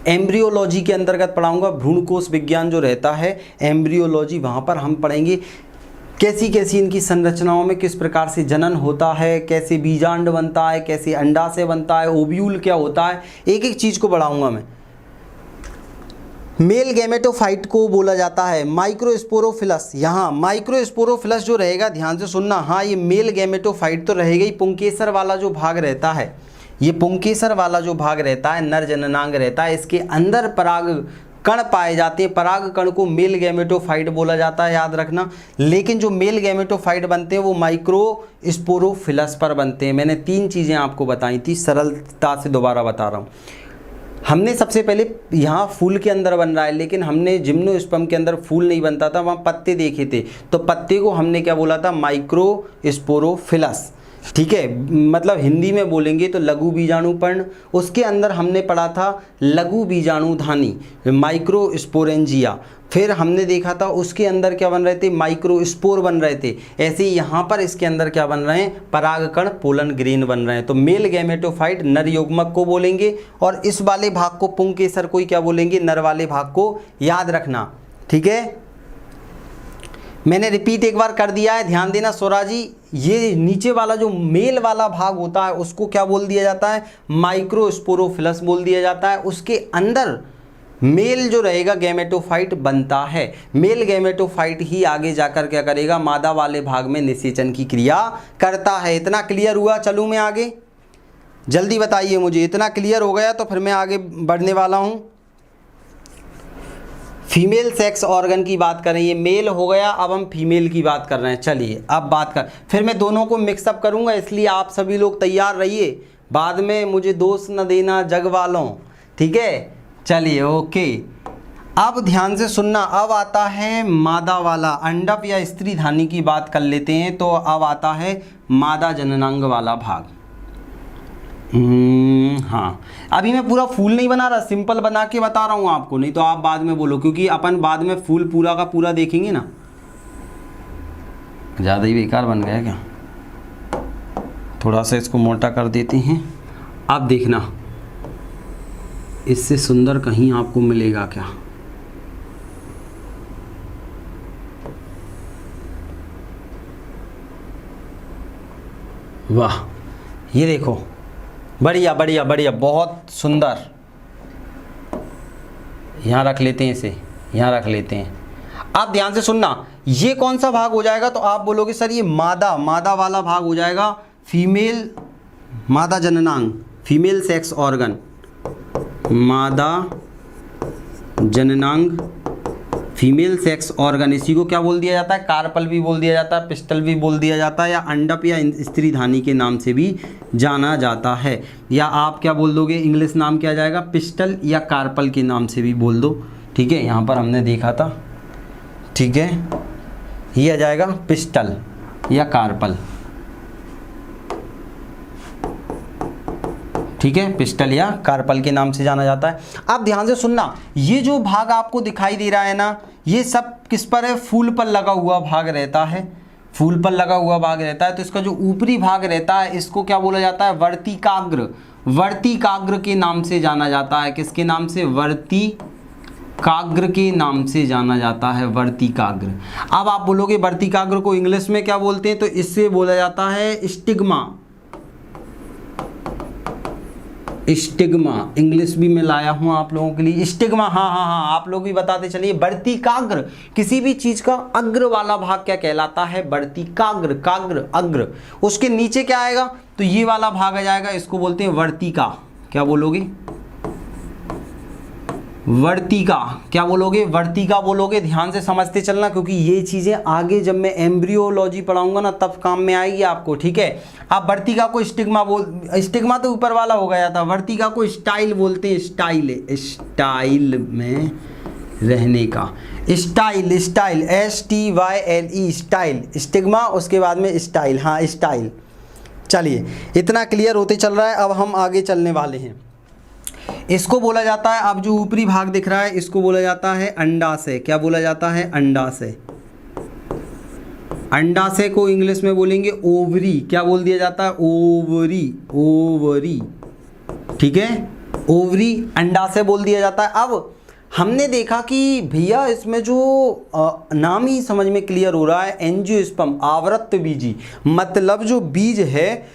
एम्ब्रियोलॉजी के अंतर्गत पढ़ाऊंगा, भ्रूण कोश विज्ञान जो रहता है एम्ब्रियोलॉजी, वहाँ पर हम पढ़ेंगे कैसी कैसी इनकी संरचनाओं में किस प्रकार से जनन होता है, कैसे बीजांड बनता है, कैसे अंडाशय बनता है, ओव्यूल क्या होता है, एक एक चीज़ को पढ़ाऊंगा मैं। मेल गैमेटोफाइट को बोला जाता है माइक्रोस्पोरोफिलस। यहाँ माइक्रोस्पोरोफिलस जो रहेगा, ध्यान से सुनना, हाँ ये मेल गैमेटोफाइट तो रहेगा ही, पुंकेसर वाला जो भाग रहता है, ये पुंकेसर वाला जो भाग रहता है, नर जननांग रहता है, इसके अंदर पराग कण पाए जाते हैं, पराग कण को मेल गैमेटोफाइट बोला जाता है, याद रखना। लेकिन जो मेल गैमेटोफाइट बनते हैं वो माइक्रोस्पोरोफिलस पर बनते हैं। मैंने 3 चीज़ें आपको बताई थी, सरलता से दोबारा बता रहा हूँ। हमने सबसे पहले यहाँ फूल के अंदर बन रहा है, लेकिन हमने जिम्नोस्पर्म के अंदर फूल नहीं बनता था, वहाँ पत्ते देखे थे, तो पत्ते को हमने क्या बोला था, माइक्रोस्पोरोफिलस। ठीक है, मतलब हिंदी में बोलेंगे तो लघु बीजाणुपर्ण। उसके अंदर हमने पढ़ा था लघु बीजाणुधानी, माइक्रोस्पोरेंजिया। फिर हमने देखा था उसके अंदर क्या बन रहे थे, माइक्रोस्पोर बन रहे थे। ऐसे ही यहाँ पर इसके अंदर क्या बन रहे हैं, परागकण पोलन ग्रेन बन रहे हैं। तो मेल गैमेटोफाइट नर युग्मक को बोलेंगे, और इस वाले भाग को पुंकेसर को ही क्या बोलेंगे, नर वाले भाग को, याद रखना। ठीक है, मैंने रिपीट एक बार कर दिया है, ध्यान देना स्वराजी। ये नीचे वाला जो मेल वाला भाग होता है उसको क्या बोल दिया जाता है, माइक्रोस्पोरोफिलस बोल दिया जाता है। उसके अंदर मेल जो रहेगा गैमेटोफाइट बनता है। मेल गैमेटोफाइट ही आगे जाकर क्या करेगा, मादा वाले भाग में निषेचन की क्रिया करता है। इतना क्लियर हुआ? चलूँ मैं आगे, जल्दी बताइए मुझे। इतना क्लियर हो गया तो फिर मैं आगे बढ़ने वाला हूँ। फीमेल सेक्स ऑर्गन की बात करें, ये मेल हो गया, अब हम फीमेल की बात कर रहे हैं। चलिए अब बात कर, फिर मैं दोनों को मिक्सअप करूंगा, इसलिए आप सभी लोग तैयार रहिए, बाद में मुझे दोष न देना जग वालों। ठीक है, चलिए ओके। अब ध्यान से सुनना, अब आता है मादा वाला, अंडप या स्त्री धानी की बात कर लेते हैं। तो अब आता है मादा जननांग वाला भाग। हाँ, अभी मैं पूरा फूल नहीं बना रहा, सिंपल बना के बता रहा हूँ आपको, नहीं तो आप बाद में बोलो, क्योंकि अपन बाद में फूल पूरा का पूरा देखेंगे ना। ज़्यादा ही बेकार बन गया क्या, थोड़ा सा इसको मोटा कर देते हैं। अब देखना, इससे सुंदर कहीं आपको मिलेगा क्या। वाह, ये देखो, बढ़िया बढ़िया बढ़िया, बहुत सुंदर। यहाँ रख लेते हैं इसे, यहाँ रख लेते हैं। आप ध्यान से सुनना, ये कौन सा भाग हो जाएगा, तो आप बोलोगे सर ये मादा, मादा वाला भाग हो जाएगा, फीमेल मादा जननांग, फीमेल सेक्स ऑर्गन, मादा जननांग फीमेल सेक्स ऑर्गन। इसी को क्या बोल दिया जाता है, कार्पल भी बोल दिया जाता है, पिस्टल भी बोल दिया जाता है, या अंडप या स्त्री धानी के नाम से भी जाना जाता है। या आप क्या बोल दोगे, इंग्लिश नाम क्या जाएगा, पिस्टल या कार्पल के नाम से भी बोल दो। ठीक है, यहाँ पर हमने देखा था, ठीक है, ये आ जाएगा पिस्टल या कार्पल। ठीक है, पिस्टल या कार्पल के नाम से जाना जाता है। अब ध्यान से सुनना, ये जो भाग आपको दिखाई दे रहा है ना, ये सब किस पर है, फूल पर लगा हुआ भाग रहता है, फूल पर लगा हुआ भाग रहता है। तो इसका जो ऊपरी भाग रहता है इसको क्या बोला जाता है, वर्तिकाग्र, वर्तिकाग्र के नाम से जाना जाता है। किसके नाम से, वर्तिकाग्र के नाम से जाना जाता है, वर्तिकाग्र। अब आप बोलोगे वर्तिकाग्र को इंग्लिश में क्या बोलते हैं, तो इससे बोला जाता है स्टिग्मा, स्टिग्मा इंग्लिश भी मैं लाया हूँ आप लोगों के लिए, स्टिग्मा। हाँ हाँ हाँ, आप लोग भी बताते चलिए। वर्तिकाग्र, किसी भी चीज का अग्र वाला भाग क्या कहलाता है, वर्तिकाग्र, काग्र अग्र। उसके नीचे क्या आएगा, तो ये वाला भाग आ जाएगा, इसको बोलते हैं वर्तिका। क्या बोलोगे, वर्तिका, क्या बोलोगे, वर्तिका बोलोगे। ध्यान से समझते चलना, क्योंकि ये चीज़ें आगे जब मैं एम्ब्रियोलॉजी पढ़ाऊंगा ना तब काम में आएगी आपको। ठीक है, आप वर्तिका को स्टिग्मा स्टिग्मा तो ऊपर वाला हो गया था, वर्तिका को स्टाइल बोलते हैं, स्टाइल, स्टाइल में रहने का, style, style STYLE, style, stigma, उसके बाद में स्टाइल। हाँ, स्टाइल। चलिए, इतना क्लियर होते चल रहा है। अब हम आगे चलने वाले हैं। इसको बोला जाता है, अब जो ऊपरी भाग दिख रहा है इसको बोला जाता है अंडाशय। क्या बोला जाता है, अंडाशय। अंडाशय को इंग्लिश में बोलेंगे ओवरी। क्या बोल दिया जाता है, ओवरी, ओवरी। ठीक है, ओवरी अंडा से बोल दिया जाता है। अब हमने देखा कि भैया इसमें जो नाम ही समझ में क्लियर हो रहा है, एंजियोस्पर्म आवृत्त बीजी, मतलब जो बीज है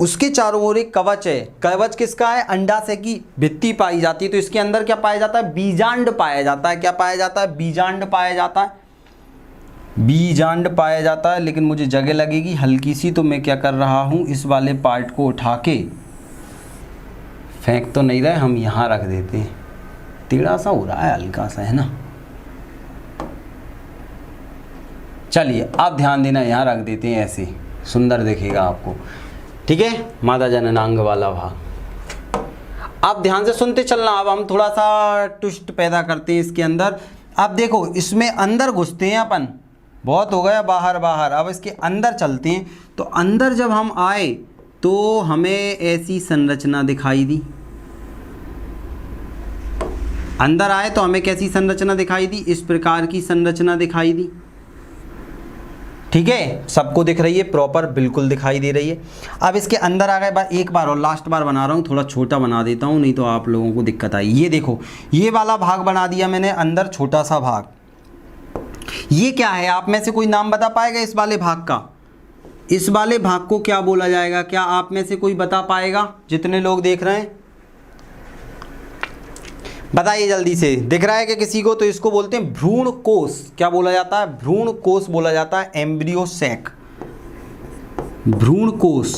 उसके चारों ओर एक कवच है। कवच किसका है? अंडाशय की भित्ति पाई जाती है। तो इसके अंदर क्या पाया जाता है? बीजांड पाया जाता है। क्या पाया जाता है? बीजांड पाया जाता है। बीजांड पाया जाता है। लेकिन मुझे जगह लगेगी हल्की सी, तो मैं क्या कर रहा हूँ, इस वाले पार्ट को उठा के फेंक तो नहीं रहे, हम यहाँ रख देते हैं। टेढ़ा सा हो रहा है हल्का सा, है ना। चलिए आप ध्यान देना, यहाँ रख देते हैं, ऐसे सुंदर दिखेगा आपको। ठीक है, मादा जननांग वाला भाग। आप ध्यान से सुनते चलना। अब हम थोड़ा सा ट्विस्ट पैदा करते हैं इसके अंदर। अब देखो इसमें अंदर घुसते हैं अपन, बहुत हो गया बाहर बाहर, अब इसके अंदर चलते हैं। तो अंदर जब हम आए तो हमें ऐसी संरचना दिखाई दी। अंदर आए तो हमें कैसी संरचना दिखाई दी? इस प्रकार की संरचना दिखाई दी। ठीक है, सबको दिख रही है प्रॉपर, बिल्कुल दिखाई दे रही है। अब इसके अंदर आ गए, एक बार और लास्ट बार बना रहा हूँ, थोड़ा छोटा बना देता हूँ, नहीं तो आप लोगों को दिक्कत आई। ये देखो, ये वाला भाग बना दिया मैंने अंदर, छोटा सा भाग। ये क्या है? आप में से कोई नाम बता पाएगा इस वाले भाग का? इस वाले भाग को क्या बोला जाएगा? क्या आप में से कोई बता पाएगा? जितने लोग देख रहे हैं बताइए जल्दी से। दिख रहा है कि किसी को? तो इसको बोलते हैं भ्रूण कोश। क्या बोला जाता है? भ्रूण कोश बोला जाता है, एम्ब्रियो सैक। भ्रूण कोश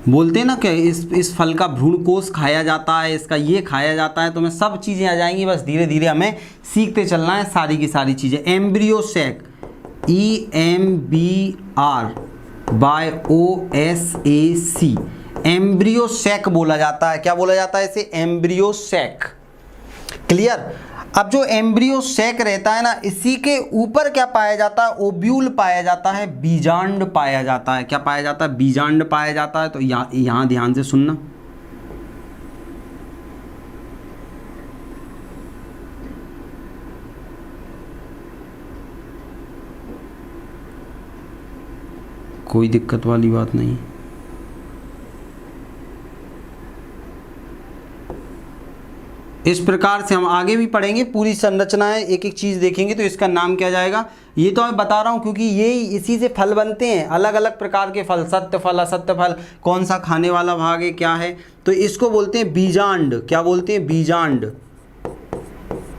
बोलते हैं ना कि इस फल का भ्रूण कोश खाया जाता है, इसका ये खाया जाता है। तो मैं सब चीज़ें आ जाएंगी, बस धीरे धीरे हमें सीखते चलना है सारी की सारी चीज़ें। Embryo sac, EMBRYOSAC, embryo sac बोला जाता है। क्या बोला जाता है इसे? Embryo sac. क्लियर? अब जो एम्ब्रियो सैक रहता है ना, इसी के ऊपर क्या पाया जाता है? ओब्यूल पाया जाता है, बीजांड पाया जाता है। क्या पाया जाता है? बीजांड पाया जाता है। तो यहाँ ध्यान से सुनना। कोई दिक्कत वाली बात नहीं। इस प्रकार से हम आगे भी पढ़ेंगे, पूरी संरचना है, एक एक चीज़ देखेंगे। तो इसका नाम क्या जाएगा? ये तो मैं बता रहा हूँ क्योंकि ये इसी से फल बनते हैं, अलग अलग प्रकार के फल, सत्य फल, असत्य फल, कौन सा खाने वाला भाग है, क्या है। तो इसको बोलते हैं बीजांड। क्या बोलते हैं? बीजांड।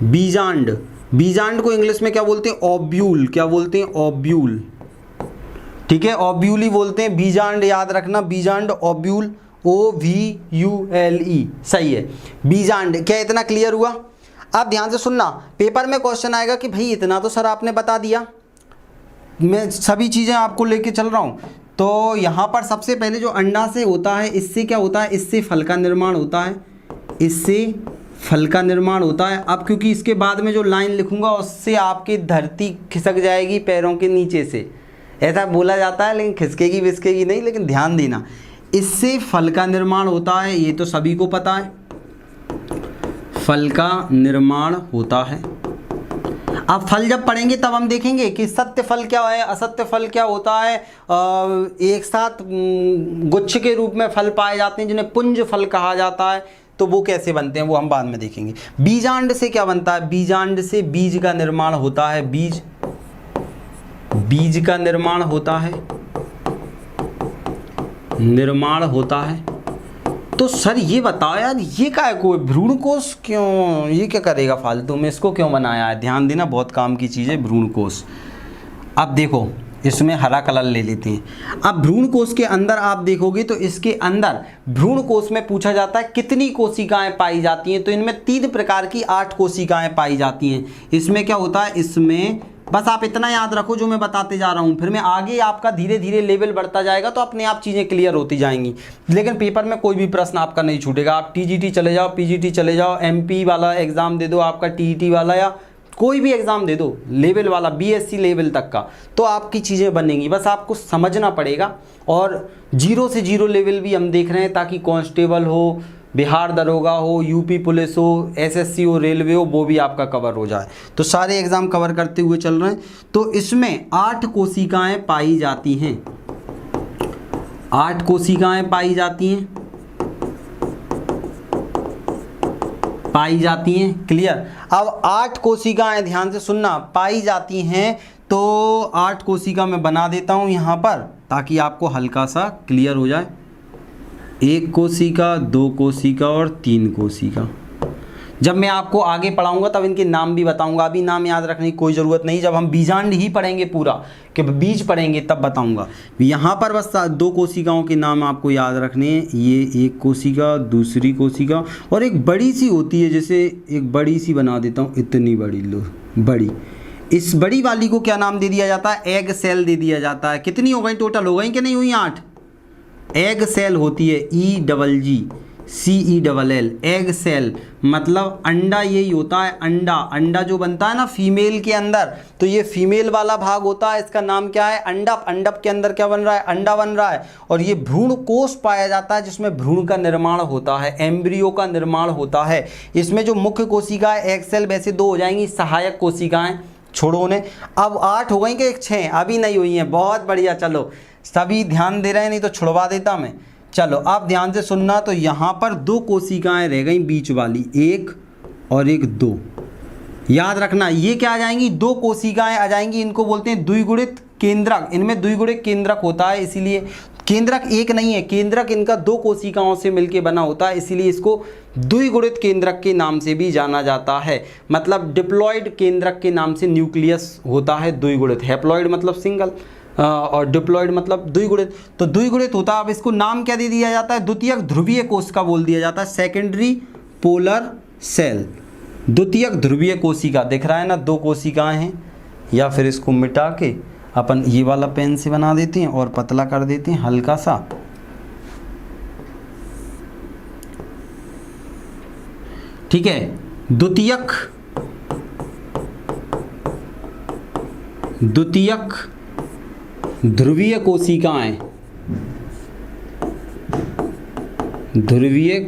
बीजांड, बीजांड को इंग्लिश में क्या बोलते हैं? ओब्यूल। क्या बोलते हैं? ओब्यूल। ठीक है, ओब्यूल ही बोलते हैं। बीजांड याद रखना, बीजांड, ओब्यूल, OVULE, सही है, बीजांड। क्या इतना क्लियर हुआ? अब ध्यान से सुनना, पेपर में क्वेश्चन आएगा कि भाई इतना तो सर आपने बता दिया, मैं सभी चीज़ें आपको लेके चल रहा हूँ। तो यहाँ पर सबसे पहले जो अंडाशय होता है, इससे क्या होता है? इससे फल का निर्माण होता है, इससे फल का निर्माण होता है। अब क्योंकि इसके बाद में जो लाइन लिखूंगा उससे आपकी धरती खिसक जाएगी पैरों के नीचे से, ऐसा बोला जाता है, लेकिन खिसकेगी विसकेगी नहीं। लेकिन ध्यान देना, इससे फल का निर्माण होता है, ये तो सभी को पता है, फल का निर्माण होता है। अब फल जब पढ़ेंगे तब हम देखेंगे कि सत्य फल क्या है, असत्य फल क्या होता है। एक साथ गुच्छ के रूप में फल पाए जाते हैं जिन्हें पुंज फल कहा जाता है। तो वो कैसे बनते हैं वो हम बाद में देखेंगे। बीजांड से क्या बनता है? बीजांड से बीज का निर्माण होता है, बीज, बीज का निर्माण होता है, निर्माण होता है। तो सर ये बताओ यार, ये क्या है? कोई भ्रूण कोश क्यों, ये क्या करेगा फालतू में, इसको क्यों बनाया है? ध्यान देना, बहुत काम की चीज़ है भ्रूण कोश। अब देखो इसमें हरा कलर ले लेते हैं। अब भ्रूण कोश के अंदर आप देखोगे तो इसके अंदर भ्रूण कोश में पूछा जाता है कितनी कोशिकाएं पाई जाती हैं। तो इनमें 3 प्रकार की 8 कोशिकाएं पाई जाती हैं। इसमें क्या होता है? इसमें बस आप इतना याद रखो जो मैं बताते जा रहा हूँ, फिर मैं आगे आपका धीरे धीरे लेवल बढ़ता जाएगा तो अपने आप चीज़ें क्लियर होती जाएंगी। लेकिन पेपर में कोई भी प्रश्न आपका नहीं छूटेगा। आप TGT चले जाओ, PGT चले जाओ, MP वाला एग्ज़ाम दे दो, आपका TET वाला या कोई भी एग्ज़ाम दे दो लेवल वाला, BSc लेवल तक का, तो आपकी चीज़ें बनेंगी। बस आपको समझना पड़ेगा। और 0 से 0 लेवल भी हम देख रहे हैं ताकि कांस्टेबल हो, बिहार दरोगा हो, UP पुलिस हो, SSC हो, रेलवे हो, वो भी आपका कवर हो जाए। तो सारे एग्ज़ाम कवर करते हुए चल रहे हैं। तो इसमें 8 कोशिकाएं पाई जाती हैं, 8 कोशिकाएं पाई जाती हैं। पाई जाती हैं। क्लियर। अब 8 कोशिकाएं, ध्यान से सुनना, पाई जाती हैं। तो 8 कोशिका मैं बना देता हूं यहां पर ताकि आपको हल्का सा क्लियर हो जाए। 1 कोशिका, 2 कोशिका और 3 कोशिका। जब मैं आपको आगे पढ़ाऊंगा तब इनके नाम भी बताऊंगा, अभी नाम याद रखने की कोई ज़रूरत नहीं। जब हम बीजांड ही पढ़ेंगे पूरा कि बीज पढ़ेंगे तब बताऊंगा। यहाँ पर बस 2 कोशिकाओं के नाम आपको याद रखने हैं। ये 1 कोशिका, दूसरी कोशिका और एक बड़ी सी होती है, जैसे एक बड़ी सी बना देता हूँ, इतनी बड़ी, लो बड़ी। इस बड़ी वाली को क्या नाम दे दिया जाता है? एग सेल दे दिया जाता है। कितनी हो गई टोटल, हो गई कि नहीं हुई? 8 एग सेल होती है, EGGCELL, एग सेल मतलब अंडा। यही होता है अंडा। अंडा जो बनता है ना फीमेल के अंदर, तो ये फीमेल वाला भाग होता है, इसका नाम क्या है? अंडप। अंडप के अंदर क्या बन रहा है? अंडा बन रहा है। और ये भ्रूण कोष पाया जाता है जिसमें भ्रूण का निर्माण होता है, एम्ब्रियो का निर्माण होता है। इसमें जो मुख्य कोशिका है एग सेल, वैसे 2 हो जाएंगी, सहायक कोशिकाएं छोड़ो उन्हें। अब 8 हो गई कि 6 अभी नहीं हुई हैं? बहुत बढ़िया, चलो सभी ध्यान दे रहे हैं, नहीं तो छुड़वा देता मैं। चलो आप ध्यान से सुनना। तो यहाँ पर 2 कोशिकाएं रह गई बीच वाली, 1 और 1 2। याद रखना ये क्या आ जाएंगी? 2 कोशिकाएं आ जाएंगी। इनको बोलते हैं द्विगुणित केंद्रक। इनमें द्विगुणित केंद्रक होता है, इसीलिए केंद्रक एक नहीं है, केंद्रक इनका 2 कोशिकाओं से मिलकर बना होता है, इसीलिए इसको द्विगुणित केंद्रक के नाम से भी जाना जाता है। मतलब डिप्लॉयड केंद्रक के नाम से न्यूक्लियस होता है द्विगुणित। हैप्लॉयड मतलब सिंगल और डिप्लॉयड मतलब द्विगुणित। तो द्विगुणित होता है। अब इसको नाम क्या दे दिया जाता है? द्वितीयक ध्रुवीय कोशिका बोल दिया जाता है, सेकेंडरी पोलर सेल। द्वितीयक ध्रुवीय कोशिका दिख रहा है ना, 2 कोशिकाएं हैं। या फिर इसको मिटा के अपन ये वाला पेन से बना देते हैं और पतला कर देते हैं हल्का सा। ठीक है। द्वितीयक ध्रुवीय कोशिकाएं, ध्रुवीय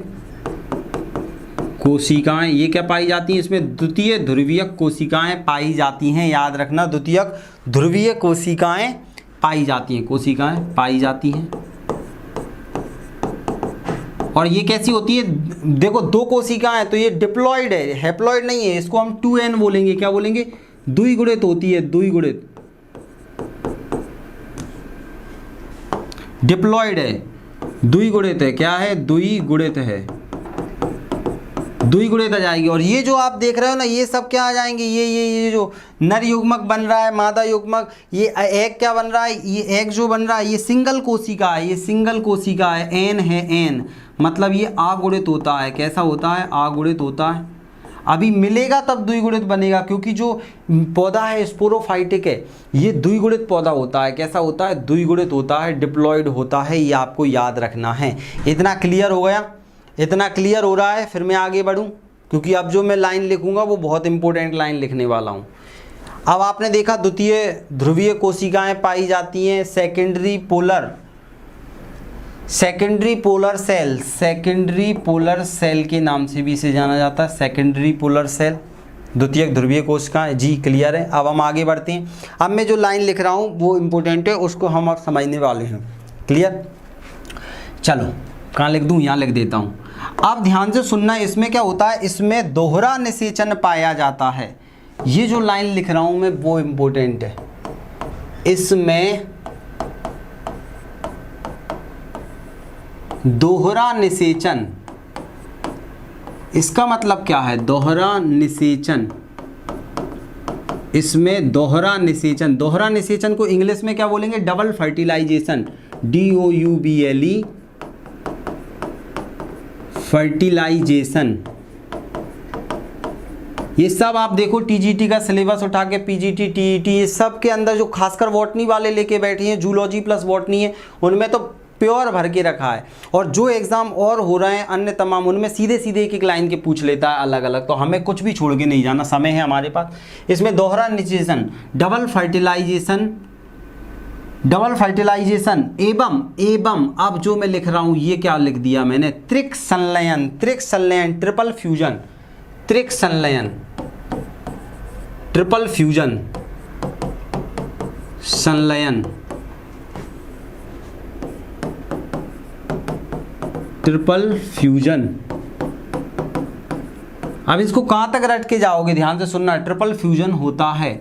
कोशिकाएं ये क्या पाई जाती हैं? इसमें द्वितीय ध्रुवीय कोशिकाएं पाई जाती हैं। याद रखना, द्वितीयक ध्रुवीय कोशिकाएं पाई जाती हैं, कोशिकाएं पाई जाती हैं। और ये कैसी होती है? देखो 2 कोशिकाएं, तो ये डिप्लॉयड है, हैप्लॉयड नहीं है। इसको हम 2N बोलेंगे। क्या बोलेंगे? द्विगुणित होती है, द्विगुणित। डिप्लॉयड है, द्विगुणित है। क्या है? द्विगुणित है, द्विगुणित आ जाएगी। और ये जो आप देख रहे हो ना, ये सब क्या आ जाएंगे? ये जो नर युग्मक बन रहा है, मादा युग्मक, ये एग क्या बन रहा है? ये एग जो बन रहा है ये सिंगल कोशिका है, ये सिंगल कोशिका है, एन है, एन मतलब ये आगुणित होता है। कैसा होता है? आगुणित होता है। अभी मिलेगा तब द्विगुणित बनेगा, क्योंकि जो पौधा है स्पोरोफाइटिक है, ये द्विगुणित पौधा होता है। कैसा होता है? द्विगुणित होता है, डिप्लॉयड होता है। ये आपको याद रखना है। इतना क्लियर हो गया? इतना क्लियर हो रहा है? फिर मैं आगे बढ़ूं, क्योंकि अब जो मैं लाइन लिखूंगा वो बहुत इंपॉर्टेंट लाइन लिखने वाला हूं। अब आपने देखा द्वितीय ध्रुवीय कोशिकाएं पाई जाती हैं, secondary polar cell, secondary polar cell के नाम से भी इसे जाना जाता है, सेकेंडरी पोलर सेल, द्वितीयक ध्रुवीय कोशिकाएं। जी क्लियर है? अब हम आगे बढ़ते हैं। अब मैं जो लाइन लिख रहा हूँ वो इम्पोर्टेंट है, उसको हम अब समझने वाले हैं। क्लियर? चलो कहाँ लिख दूँ? यहाँ लिख देता हूँ। अब ध्यान से सुनना, इसमें क्या होता है? इसमें दोहरा निषेचन पाया जाता है। ये जो लाइन लिख रहा हूँ मैं वो इम्पोर्टेंट है। इसमें दोहरा निषेचन, इसका मतलब क्या है? दोहरा निषेचन। इसमें दोहरा निषेचन, दोहरा निषेचन को इंग्लिश में क्या बोलेंगे? Double fertilization, DOUBLE fertilization. ये सब आप देखो TGT का सिलेबस उठा के, PGT, TET, ये सब के अंदर जो खासकर बॉटनी वाले लेके बैठे हैं, जूलॉजी प्लस बॉटनी है, उनमें तो प्योर भर के रखा है। और जो एग्जाम और हो रहे हैं अन्य तमाम, उनमें सीधे सीधे एक एक लाइन के पूछ लेता है अलग अलग। तो हमें कुछ भी छोड़ के नहीं जाना, समय है हमारे पास। इसमें दोहरा निषेचन, डबल फर्टिलाइजेशन एवं अब जो मैं लिख रहा हूं ये क्या लिख दिया मैंने? त्रिक संलयन, ट्रिपल फ्यूजन, त्रिक संलयन, ट्रिपल फ्यूजन, संलयन, ट्रिपल फ्यूजन। अब इसको कहां तक रट के जाओगे, ध्यान से सुनना। ट्रिपल फ्यूजन होता है,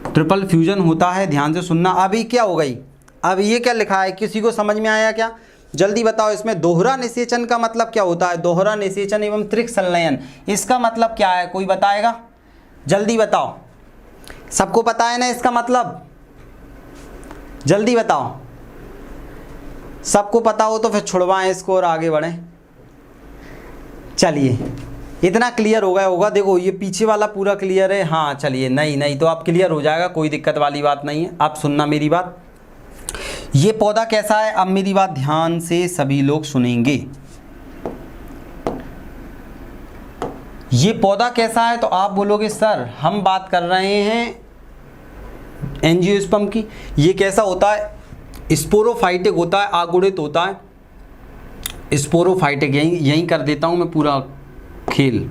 ट्रिपल फ्यूजन होता है, ध्यान से सुनना। अभी क्या हो गई, अब ये क्या लिखा है, किसी को समझ में आया क्या? जल्दी बताओ। इसमें दोहरा निषेचन का मतलब क्या होता है? दोहरा निषेचन एवं त्रिक संलयन, इसका मतलब क्या है? कोई बताएगा? जल्दी बताओ। सबको पता है ना इसका मतलब? जल्दी बताओ। सबको पता हो तो फिर छुड़वाएं इसको और आगे बढ़ें। चलिए, इतना क्लियर हो गया होगा। देखो ये पीछे वाला पूरा क्लियर है। हाँ चलिए, नहीं तो आप क्लियर हो जाएगा, कोई दिक्कत वाली बात नहीं है। आप सुनना मेरी बात। ये पौधा कैसा है? अब मेरी बात ध्यान से सभी लोग सुनेंगे। ये पौधा कैसा है तो आप बोलोगे सर हम बात कर रहे हैं एंजियोस्पर्म की। ये कैसा होता है? स्पोरोफाइटिक होता है, आगुड़ित होता है। स्पोरोफाइटिक यहीं कर देता हूं मैं पूरा खेल।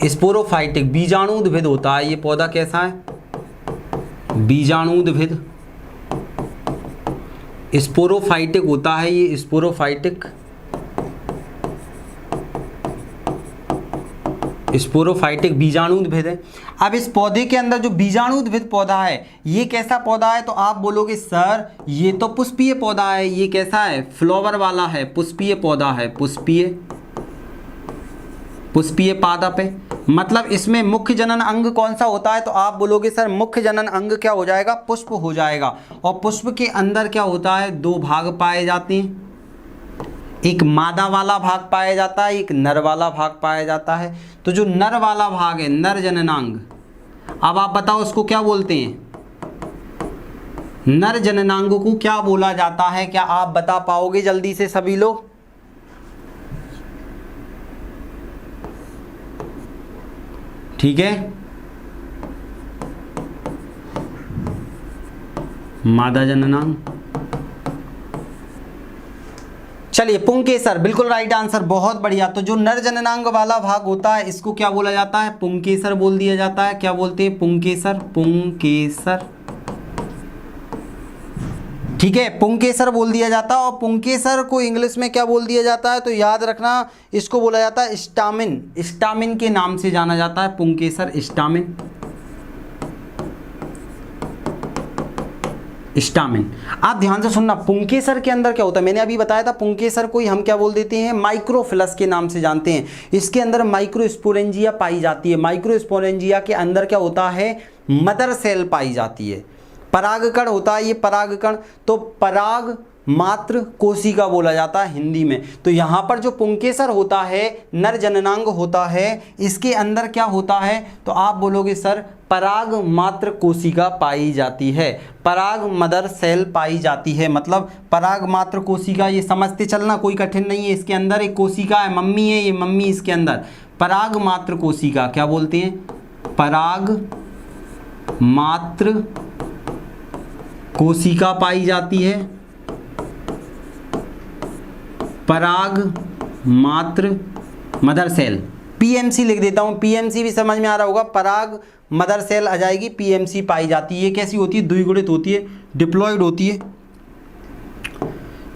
स्पोरोफाइटिक बीजाणुद्भिद होता है। ये पौधा कैसा है? बीजाणुद्भिद। स्पोरोफाइटिक होता है ये, स्पोरोफाइटिक। स्पोरोफाइटिक बीजाणुद्भिद है। अब इस पौधे के अंदर जो बीजाणुद्भिद पौधा है ये कैसा पौधा है तो आप बोलोगे सर ये तो पुष्पीय पौधा है। ये कैसा है? फ्लावर वाला है, पुष्पीय पौधा है, पुष्पीय पादप है। मतलब इसमें मुख्य जनन अंग कौन सा होता है तो आप बोलोगे सर मुख्य जनन अंग क्या हो जाएगा? पुष्प हो जाएगा। और पुष्प के अंदर क्या होता है? दो भाग पाए जाते हैं, एक मादा वाला भाग पाया जाता है, एक नर वाला भाग पाया जाता है। तो जो नर वाला भाग है, नर जननांग, अब आप बताओ उसको क्या बोलते हैं? नर जननांग को क्या बोला जाता है? क्या आप बता पाओगे जल्दी से सभी लोग? ठीक है, मादा जननांग। चलिए पुंकेसर, बिल्कुल राइट आंसर, बहुत बढ़िया। तो जो नर जननांग वाला भाग होता है इसको क्या बोला जाता है? पुंकेसर बोल दिया जाता है। क्या बोलते हैं? पुंकेसर, पुंकेसर। ठीक है, पुंकेसर बोल दिया जाता है। और पुंकेसर को इंग्लिश में क्या बोल दिया जाता है तो याद रखना, इसको बोला जाता है स्टामिन। स्टामिन के नाम से जाना जाता है पुंकेसर, स्टामिन, स्टामिन। आप ध्यान से सुनना, पुंकेसर के अंदर क्या होता है? मैंने अभी बताया था पुंकेसर को ही हम क्या बोल देते हैं? माइक्रोफिलस के नाम से जानते हैं। इसके अंदर माइक्रोस्पोरेंजिया पाई जाती है। माइक्रोस्पोरेंजिया के अंदर क्या होता है? मदर सेल पाई जाती है। परागकण होता है ये, परागकण। तो पराग मात्र कोशिका बोला जाता है हिंदी में। तो यहाँ पर जो पुंकेसर होता है, नर जननांग होता है, इसके अंदर क्या होता है तो आप बोलोगे सर पराग मात्र कोशिका पाई जाती है, पराग मदर सेल पाई जाती है। मतलब पराग मात्र कोशिका, ये समझते चलना, कोई कठिन नहीं है। इसके अंदर एक कोशिका है, मम्मी है, ये मम्मी इसके अंदर पराग मात्र कोशिका क्या बोलते हैं? पराग मात्र कोशिका पाई जाती है, पराग मात्र मदर सेल। पीएमसी लिख देता हूं, पीएमसी भी समझ में आ रहा होगा। पराग मदर सेल आ जाएगी, पीएमसी पाई जाती है। ये कैसी होती है? द्विगुणित होती है, डिप्लॉयड होती है।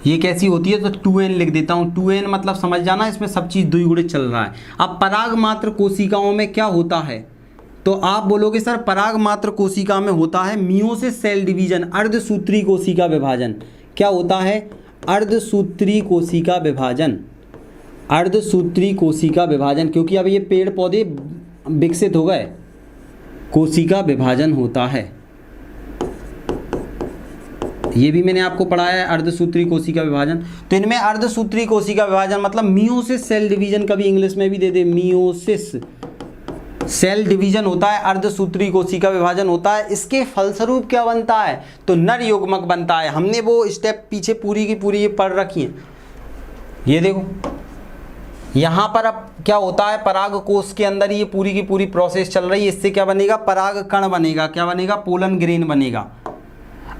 ये कैसी होती है तो 2n लिख देता हूं। 2n मतलब समझ जाना, इसमें सब चीज द्विगुणित चल रहा है। अब पराग मात्र कोशिकाओं में क्या होता है तो आप बोलोगे सर पराग मात्र कोशिका में होता है मियोसिस सेल डिवीजन, अर्धसूत्री कोशिका विभाजन। क्या होता है? अर्धसूत्री कोशिका विभाजन, अर्धसूत्री कोशिका विभाजन। क्योंकि अब ये पेड़ पौधे विकसित हो गए, कोशिका विभाजन होता है। ये भी मैंने आपको पढ़ाया है, अर्धसूत्री कोशिका विभाजन। तो इनमें अर्धसूत्री कोशिका विभाजन मतलब मियोसिस सेल डिवीजन, कभी इंग्लिश में भी दे दे, मियोसिस सेल डिवीजन होता है, अर्धसूत्री कोशिका विभाजन होता है। इसके फलस्वरूप क्या बनता है तो नर युग्मक बनता है। हमने वो स्टेप पीछे पूरी की पूरी ये पढ़ रखी है। ये देखो यहाँ पर अब क्या होता है, पराग कोश के अंदर ये पूरी की पूरी प्रोसेस चल रही है। इससे क्या बनेगा? पराग कण बनेगा। क्या बनेगा? पोलन ग्रेन बनेगा।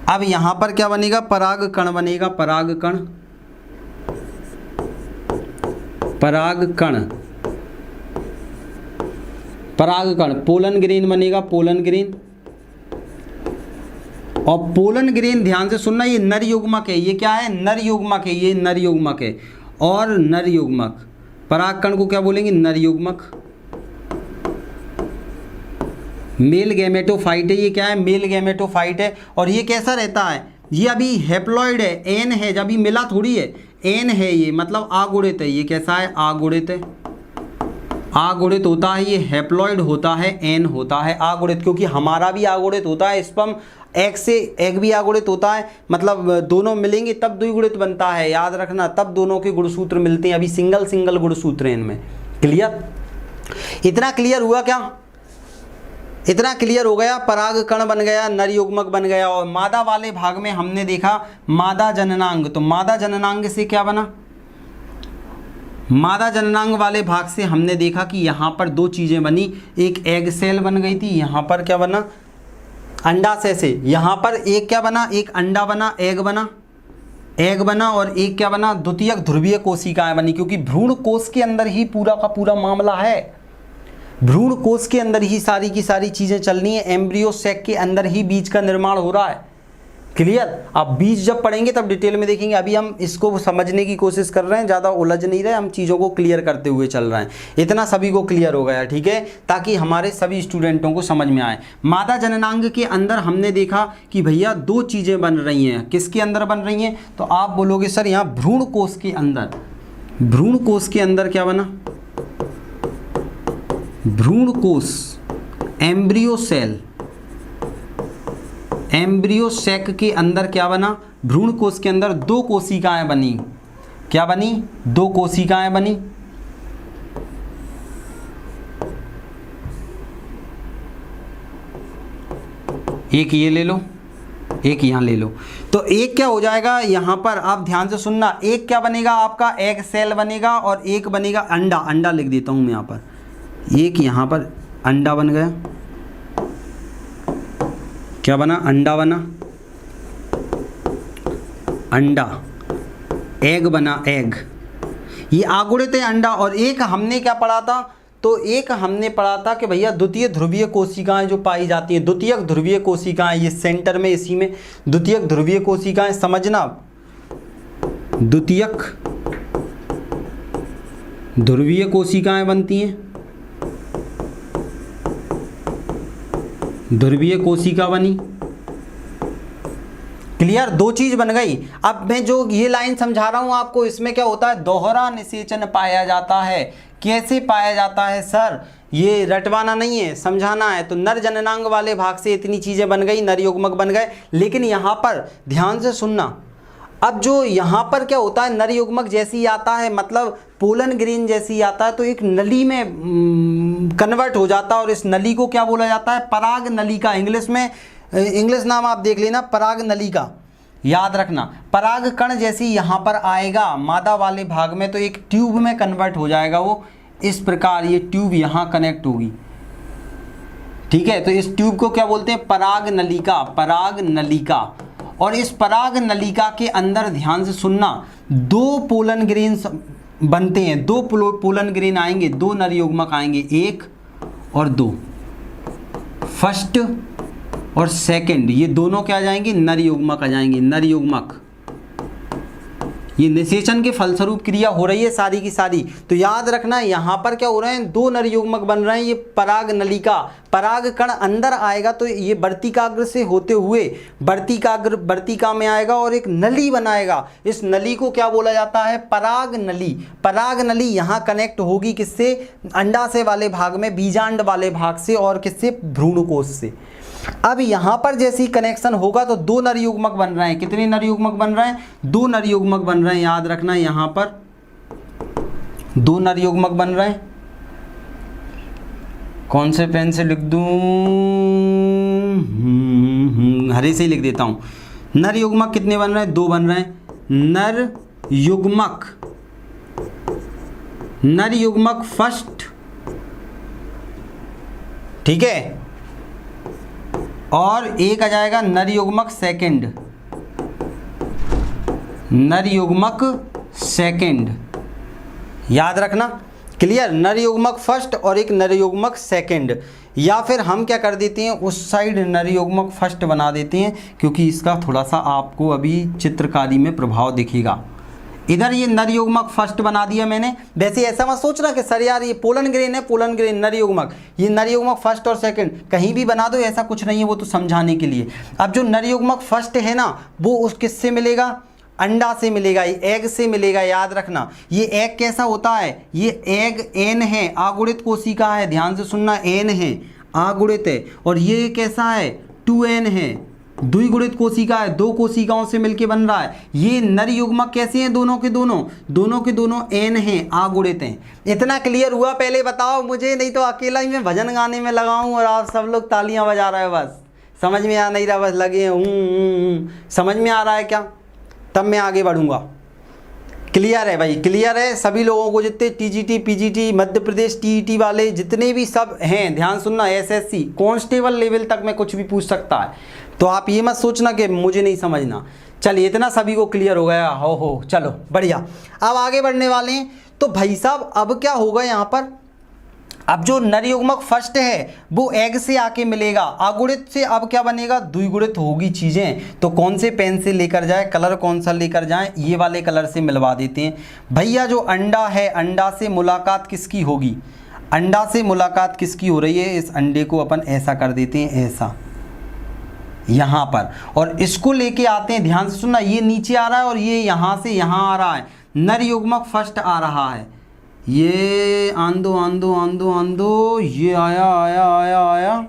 अब यहाँ पर क्या बनेगा? पराग कण बनेगा, पराग कण, पराग कण, परागकण, पोलन ग्रेन बनेगा, पोलन ग्रेन। और पोलन ग्रेन ध्यान से सुनना, ये नर युग्मक है। ये क्या है? नर युग्मक है, ये नर युग्मक है। और नर युग्मक परागकण को क्या बोलेंगे? नर युग्मक। मेल गैमेटोफाइट है, ये क्या है? मेल गैमेटोफाइट है। और ये कैसा रहता है? ये अभी हैप्लॉइड है, एन है, जब अभी मिला थोड़ी है, एन है, ये मतलब आगुणित है। ये कैसा है? आगुणित है, आगुणित होता है। ये हैप्लॉइड होता है, एन होता है आगुणित, क्योंकि हमारा भी आगुणित होता है स्पर्म, एग से एग भी आगुणित होता है, मतलब दोनों मिलेंगे तब द्विगुणित बनता है, याद रखना, तब दोनों के गुणसूत्र मिलते हैं। अभी सिंगल सिंगल गुणसूत्र हैं इनमें। क्लियर? इतना क्लियर हुआ क्या? इतना क्लियर हो गया। पराग कण बन गया, नर युग्मक बन गया। और मादा वाले भाग में हमने देखा मादा जननांग। तो मादा जननांग से क्या बना? मादा जननांग वाले भाग से हमने देखा कि यहाँ पर दो चीज़ें बनी। एक एग सेल बन गई थी, यहाँ पर क्या बना? अंडाशय से। यहाँ पर एक क्या बना? एक अंडा बना, एग बना, एग बना। और एक क्या बना? द्वितीयक ध्रुवीय कोशिकाएं बनी, क्योंकि भ्रूण कोश के अंदर ही पूरा का पूरा मामला है। भ्रूण कोश के अंदर ही सारी की सारी चीज़ें चलनी है। एम्ब्रियो सैक के अंदर ही बीज का निर्माण हो रहा है। क्लियर? अब बीज जब पढ़ेंगे तब डिटेल में देखेंगे। अभी हम इसको समझने की कोशिश कर रहे हैं, ज़्यादा उलझ नहीं रहे, हम चीज़ों को क्लियर करते हुए चल रहे हैं। इतना सभी को क्लियर हो गया, ठीक है, ताकि हमारे सभी स्टूडेंटों को समझ में आए। मादा जननांग के अंदर हमने देखा कि भैया दो चीज़ें बन रही हैं। किसके अंदर बन रही हैं? तो आप बोलोगे सर यहाँ भ्रूण कोश के अंदर। भ्रूण कोश के अंदर क्या बना? भ्रूण कोश, एम्ब्रियो सेल, एम्ब्रियो सैक के अंदर क्या बना? भ्रूण कोश के अंदर दो कोशिकाएं बनी। क्या बनी? दो कोशिकाएं बनी। एक ये ले लो, एक यहाँ ले लो। तो एक क्या हो जाएगा यहाँ पर? आप ध्यान से सुनना। एक क्या बनेगा आपका? एग सेल बनेगा, और एक बनेगा अंडा। अंडा लिख देता हूँ मैं यहाँ पर। एक यहाँ पर अंडा बन गया। क्या बना? अंडा बना, अंडा। एग बना, एग। ये आगुणित है अंडा। और एक हमने क्या पढ़ा था? तो एक हमने पढ़ा था कि भैया द्वितीय ध्रुवीय कोशिकाएं जो पाई जाती हैं, द्वितीयक ध्रुवीय कोशिकाएं, ये सेंटर में इसी में द्वितीयक ध्रुवीय कोशिकाएं, समझना। द्वितीयक ध्रुवीय कोशिकाएं बनती हैं। ध्रुवीय कोशिका बनी। क्लियर? दो चीज बन गई। अब मैं जो ये लाइन समझा रहा हूं आपको, इसमें क्या होता है? दोहरा निषेचन पाया जाता है। कैसे पाया जाता है सर? ये रटवाना नहीं है, समझाना है। तो नर जननांग वाले भाग से इतनी चीजें बन गई, नर युग्मक बन गए। लेकिन यहाँ पर ध्यान से सुनना। अब जो यहाँ पर क्या होता है? नर युग्मक जैसी आता है, मतलब पोलन ग्रेन जैसी आता है, तो एक नली में कन्वर्ट हो जाता है। और इस नली को क्या बोला जाता है? पराग नलिका। इंग्लिश में, इंग्लिश नाम आप देख लेना, पराग नलिका। याद रखना, पराग कण जैसी यहाँ पर आएगा मादा वाले भाग में, तो एक ट्यूब में कन्वर्ट हो जाएगा वो। इस प्रकार ये ट्यूब यहाँ कनेक्ट होगी। ठीक है? तो इस ट्यूब को क्या बोलते हैं? पराग नलिका। पराग नलिका। और इस पराग नलिका के अंदर ध्यान से सुनना, दो पोलन ग्रेन बनते हैं। दो पोलन ग्रेन आएंगे, दो नर युग्मक आएंगे, एक और दो। फर्स्ट और सेकंड, ये दोनों क्या आ जाएंगे? नर युग्मक आ जाएंगे, नर युग्मक। ये निषेचन के फलस्वरूप क्रिया हो रही है सारी की सारी। तो याद रखना, यहाँ पर क्या हो रहे हैं? दो नर युग्मक बन रहे हैं। ये पराग नलिका, पराग कण अंदर आएगा तो ये वर्तिकाग्र से होते हुए वर्तिका में आएगा और एक नली बनाएगा। इस नली को क्या बोला जाता है? पराग नली। पराग नली यहाँ कनेक्ट होगी किससे? अंडाशय वाले भाग में, बीजांड वाले भाग से, और किससे? भ्रूणकोश से। अब यहाँ पर जैसी कनेक्शन होगा तो दो नर युग्मक बन रहे हैं। कितने नर युग्मक बन रहे हैं? दो नर युग्मक बन रहे हैं। याद रखना, यहाँ पर दो नर युग्मक बन रहे हैं। कौन से पेन से लिख दूं? हरे से ही लिख देता हूँ। नर युग्मक कितने बन रहे हैं? दो बन रहे हैं। नर युग्मक फर्स्ट, ठीक है, और एक आ जाएगा नर युग्मक सेकंड। नर युग्मक सेकंड, याद रखना। क्लियर? नर युग्मक फर्स्ट और एक नर युग्मक सेकंड। या फिर हम क्या कर देते हैं, उस साइड नर युग्मक फर्स्ट बना देते हैं, क्योंकि इसका थोड़ा सा आपको अभी चित्रकारी में प्रभाव दिखेगा। इधर ये नर युग्मक फर्स्ट बना दिया मैंने। वैसे ऐसा मत सोचना कि सर यार ये पोलन ग्रेन है, पोलन ग्रेन नर युग्मक, ये नर युग्मक फर्स्ट और सेकंड कहीं भी बना दो, ऐसा कुछ नहीं है, वो तो समझाने के लिए। अब जो नर युग्मक फर्स्ट है ना वो उस किससे मिलेगा, अंडा से मिलेगा, एग से मिलेगा। याद रखना ये एग कैसा होता है, ये एग एन है, आगुणित कोशिका है, ध्यान से सुनना, एन है, आगुणित है। और ये कैसा है, 2n है, द्विगुणित कोशिका है, दो कोशिकाओं से मिलके बन रहा है। ये नर युग्मक कैसे हैं, दोनों के दोनों एन हैं, आगुणित हैं। इतना क्लियर हुआ पहले बताओ मुझे, नहीं तो अकेला ही मैं भजन गाने में लगाऊं और आप सब लोग तालियां बजा रहे हो। बस समझ में आ नहीं रहा, बस लगे समझ में आ रहा है क्या, तब मैं आगे बढ़ूंगा। क्लियर है भाई, क्लियर है सभी लोगों को, जितने TGT PGT Madhya Pradesh TET वाले जितने भी सब हैं, ध्यान सुनना, एसएससी कांस्टेबल लेवल तक में कुछ भी पूछ सकता है, तो आप ये मत सोचना कि मुझे नहीं समझना। चलिए इतना सभी को क्लियर हो गया, हो चलो बढ़िया। अब आगे बढ़ने वाले हैं। तो भाई साहब अब क्या होगा यहाँ पर, अब जो नर युग्मक फर्स्ट है वो एग से आके मिलेगा, आगुणित से अब क्या बनेगा, द्विगुणित होगी चीज़ें। तो कौन से पेन से लेकर जाए, कलर कौन सा लेकर जाए, ये वाले कलर से मिलवा देते हैं भैया। जो अंडा है, अंडा से मुलाकात किसकी होगी, अंडा से मुलाकात किसकी हो रही है, इस अंडे को अपन ऐसा कर देते हैं, ऐसा यहाँ पर, और इसको लेके आते हैं, ध्यान से सुनना, ये नीचे आ रहा है और ये यहाँ से यहाँ आ रहा है, नर युग्मक फर्स्ट आ रहा है, ये आंदो ये आया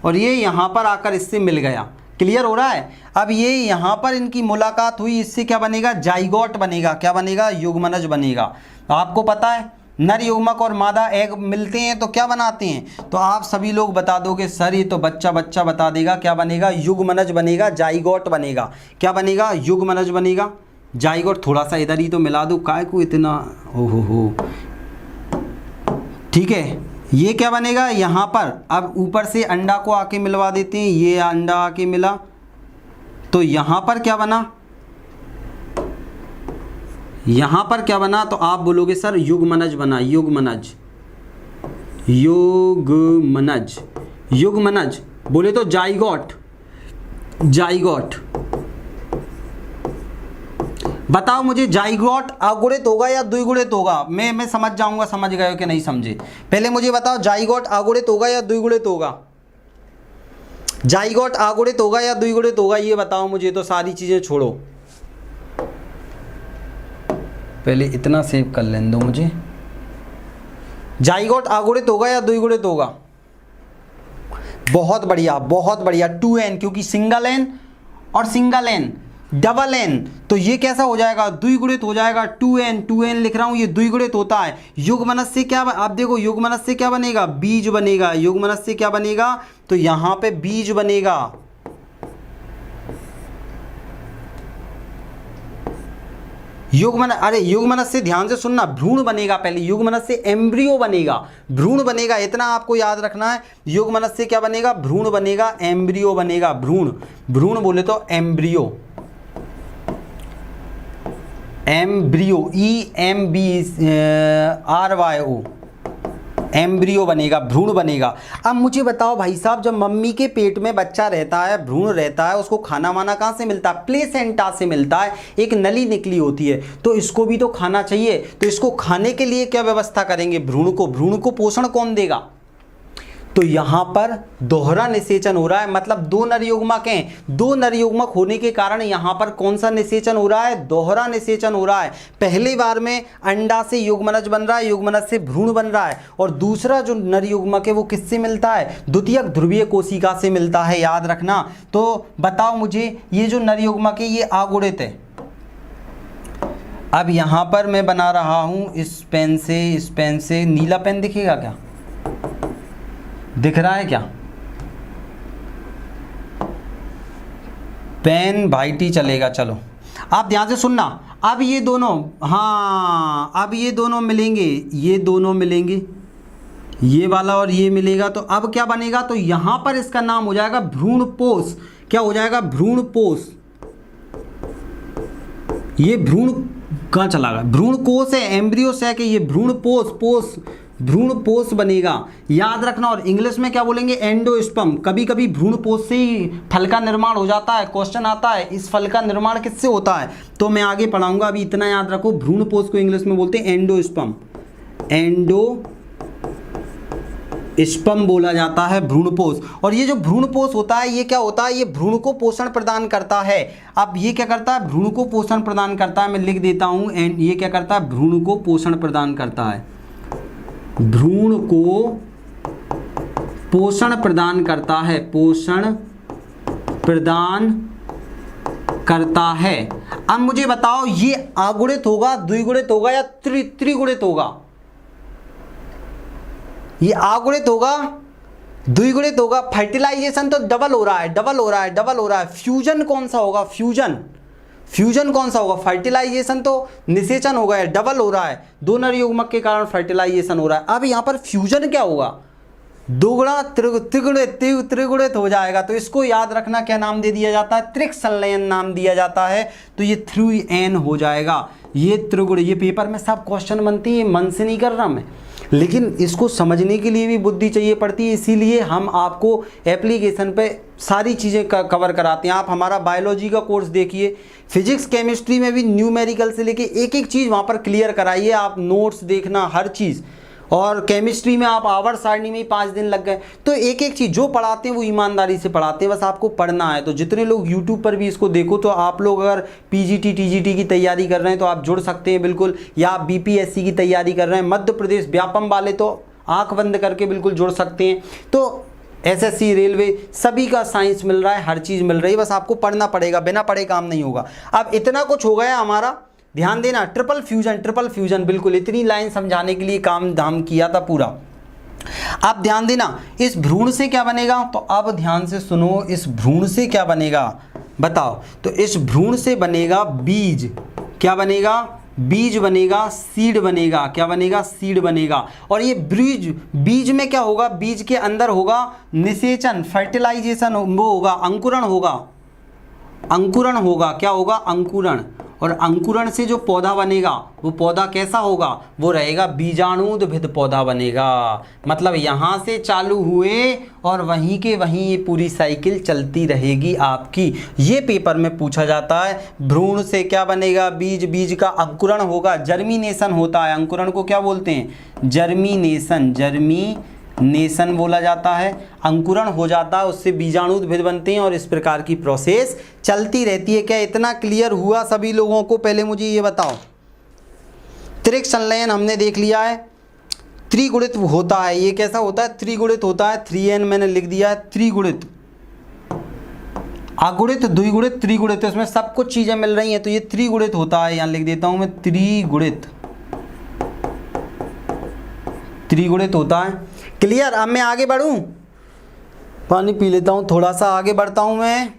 और ये यहाँ पर आकर इससे मिल गया। क्लियर हो रहा है। अब ये यहाँ पर इनकी मुलाकात हुई, इससे क्या बनेगा, जाइगोट बनेगा। क्या बनेगा, युग्मनज बनेगा। आपको पता है नर युग्मक और मादा एग मिलते हैं तो क्या बनाते हैं, तो आप सभी लोग बता दोगे सर ये तो बच्चा बता देगा, क्या बनेगा, युग्मनज बनेगा, जाइगोट बनेगा। क्या बनेगा, युग्मनज बनेगा, जाइगोट। थोड़ा सा इधर ही तो मिला दो, काय को इतना हो। ठीक है, ये क्या बनेगा यहाँ पर, अब ऊपर से अंडा को आके मिलवा देते हैं, ये अंडा आके मिला तो यहाँ पर क्या बना, यहाँ पर क्या बना, तो आप बोलोगे सर युग्मनज बना, युग्मनज बोले तो जाइगोट। बताओ मुझे जाइगोट अगुणित होगा या द्विगुणित होगा, मैं समझ जाऊंगा समझ गए हो कि नहीं समझे। पहले मुझे बताओ जाइगोट अगुणित होगा या द्विगुणित होगा, जाइगोट अगुणित होगा या द्विगुणित होगा, ये बताओ मुझे। तो सारी चीजें छोड़ो, पहले इतना सेव कर लेने दो मुझे। जाइगोट अगुणित होगा या द्विगुणित होगा, बहुत बढ़िया 2n, क्योंकि सिंगल एन और सिंगल एन, डबल एन, तो ये कैसा हो जाएगा, द्विगुणित हो जाएगा। 2n लिख रहा हूं, ये द्विगुणित होता है। युग्मनज से क्या, आप देखो युग्मनज से क्या बनेगा, बीज बनेगा। युग्मनज से क्या बनेगा, तो यहां पे बीज बनेगा। युग्मनज से ध्यान से सुनना, भ्रूण बनेगा। पहले युग्मनज से एम्ब्रियो बनेगा, भ्रूण बनेगा, इतना आपको याद रखना है। युग्मनज से क्या बनेगा, भ्रूण बनेगा, एम्ब्रियो बनेगा। भ्रूण बोले तो एम्ब्रियो, EMBRYO, एम्ब्रियो बनेगा, भ्रूण बनेगा। अब मुझे बताओ भाई साहब, जब मम्मी के पेट में बच्चा रहता है, भ्रूण रहता है, उसको खाना वाना कहाँ से मिलता है, प्लेसेंटा से मिलता है, एक नली निकली होती है, तो इसको भी तो खाना चाहिए। तो इसको खाने के लिए क्या व्यवस्था करेंगे, भ्रूण को पोषण कौन देगा, तो यहां पर दोहरा निषेचन हो रहा है, मतलब दो नर युग्मक हैं, दो नर युग्मक होने के कारण यहां पर कौन सा निषेचन हो रहा है, दोहरा निषेचन हो रहा है। पहली बार में अंडा से युग्मनज बन रहा है, युग्मनज से भ्रूण बन रहा है, और दूसरा जो नर युग्मक है वो किससे मिलता है, द्वितीयक ध्रुवीय कोशिका से मिलता है, याद रखना। तो बताओ मुझे, ये जो नर युग्मक है ये अगुणित है। अब यहां पर मैं बना रहा हूं इस पेन से, नीला पेन दिखेगा क्या, दिख रहा है क्या, पेन वाइट चलेगा। चलो आप ध्यान से सुनना, अब ये दोनों, हाँ अब ये दोनों मिलेंगे, ये वाला और ये मिलेगा, तो अब क्या बनेगा, तो यहां पर इसका नाम हो जाएगा भ्रूणपोष। क्या हो जाएगा, भ्रूणपोष। ये भ्रूण कहाँ चला गया, भ्रूणकोष है, एम्ब्रियो सैक है, ये भ्रूणपोष, भ्रूणपोष बनेगा, याद रखना। और इंग्लिश में क्या बोलेंगे, एंडोस्पर्म। कभी कभी भ्रूणपोष से ही फल का निर्माण हो जाता है, क्वेश्चन आता है इस फल का निर्माण किससे होता है, तो मैं आगे पढ़ाऊंगा, अभी इतना याद रखो। भ्रूणपोष को इंग्लिश में बोलते हैं एंडोस्पर्म, एंडोस्पर्म बोला जाता है भ्रूणपोष। और ये जो भ्रूणपोष होता है ये क्या होता है, ये भ्रूण को पोषण प्रदान करता है। अब ये क्या करता है, भ्रूण को पोषण प्रदान करता है, मैं लिख देता हूं, एंड ये क्या करता है, भ्रूण को पोषण प्रदान करता है, भ्रूण को पोषण प्रदान करता है, पोषण प्रदान करता है। अब मुझे बताओ ये अगुणित होगा, द्विगुणित होगा या त्रिगुणित होगा, ये अगुणित होगा, द्विगुणित होगा। फर्टिलाइजेशन तो डबल हो रहा है, डबल हो रहा है, डबल हो रहा है। फ्यूजन कौन सा होगा, फ्यूजन, फ्यूजन कौन सा होगा, फर्टिलाइजेशन तो निषेचन हो गया, डबल हो रहा है, दो नर युग्मक के कारण फर्टिलाइजेशन हो रहा है। अब यहाँ पर फ्यूजन क्या होगा, दोगुणा त्रिगुणित हो जाएगा। तो इसको याद रखना, क्या नाम दे दिया जाता है, त्रिक संलयन नाम दिया जाता है। तो ये 3n हो जाएगा, ये त्रिगुण। ये पेपर में सब क्वेश्चन बनती है, मन से नहीं कर रहा मैं, लेकिन इसको समझने के लिए भी बुद्धि चाहिए पड़ती है, इसीलिए हम आपको एप्लीकेशन पे सारी चीज़ें कवर कराते हैं। आप हमारा बायोलॉजी का कोर्स देखिए, फिजिक्स केमिस्ट्री में भी न्यूमेरिकल से लेके एक एक चीज़ वहाँ पर क्लियर कराइए, आप नोट्स देखना हर चीज़। और केमिस्ट्री में आप आवर्त सारणी में ही 5 दिन लग गए, तो एक एक चीज़ जो पढ़ाते हैं वो ईमानदारी से पढ़ाते हैं, बस आपको पढ़ना है। तो जितने लोग यूट्यूब पर भी इसको देखो, तो आप लोग अगर पीजीटी टीजीटी की तैयारी कर रहे हैं तो आप जुड़ सकते हैं बिल्कुल, या आप बीपीएससी की तैयारी कर रहे हैं, मध्य प्रदेश व्यापम वाले तो आंख बंद करके बिल्कुल जुड़ सकते हैं। तो एसएससी, रेलवे, सभी का साइंस मिल रहा है, हर चीज़ मिल रही है, बस आपको पढ़ना पड़ेगा, बिना पढ़े काम नहीं होगा। अब इतना कुछ हो गया हमारा, ध्यान देना, ट्रिपल फ्यूजन, ट्रिपल फ्यूजन, बिल्कुल इतनी लाइन समझाने के लिए काम धाम किया था पूरा। अब ध्यान देना, इस भ्रूण से क्या बनेगा, तो अब ध्यान से सुनो, इस भ्रूण से क्या बनेगा बताओ, तो इस भ्रूण से बनेगा बीज। क्या बनेगा, बीज बनेगा, सीड बनेगा। क्या बनेगा, सीड बनेगा। और ये बीज में क्या होगा, बीज के अंदर होगा निषेचन, फर्टिलाइजेशन वो होगा, अंकुरण होगा, अंकुरण होगा। क्या होगा, अंकुरण। और अंकुरण से जो पौधा बनेगा वो पौधा कैसा होगा, वो रहेगा बीजाणुद्भिद पौधा बनेगा। मतलब यहाँ से चालू हुए और वहीं के वहीं ये पूरी साइकिल चलती रहेगी आपकी। ये पेपर में पूछा जाता है, भ्रूण से क्या बनेगा, बीज, बीज का अंकुरण होगा, जर्मिनेशन होता है। अंकुरण को क्या बोलते हैं, जर्मिनेशन, जर्मिनेशन बोला जाता है। अंकुरण हो जाता है, उससे बीजाणुद्भिद बनते हैं और इस प्रकार की प्रोसेस चलती रहती है। क्या इतना क्लियर हुआ सभी लोगों को? पहले मुझे ये बताओ, त्रिक संलयन हमने देख लिया है, त्रिगुणित होता है, ये कैसा होता है, त्रिगुणित होता है। 3n मैंने लिख दिया है, त्रिगुणित, अगुणित, द्विगुणित, त्रिगुणित, इसमें सब कुछ चीजें मिल रही हैं, तो ये त्रिगुणित होता है। यहां लिख देता हूं मैं, त्रिगुणित, त्रिगुणित होता है। क्लियर? अब मैं आगे बढ़ूं, पानी पी लेता हूं, थोड़ा सा आगे बढ़ता हूं मैं।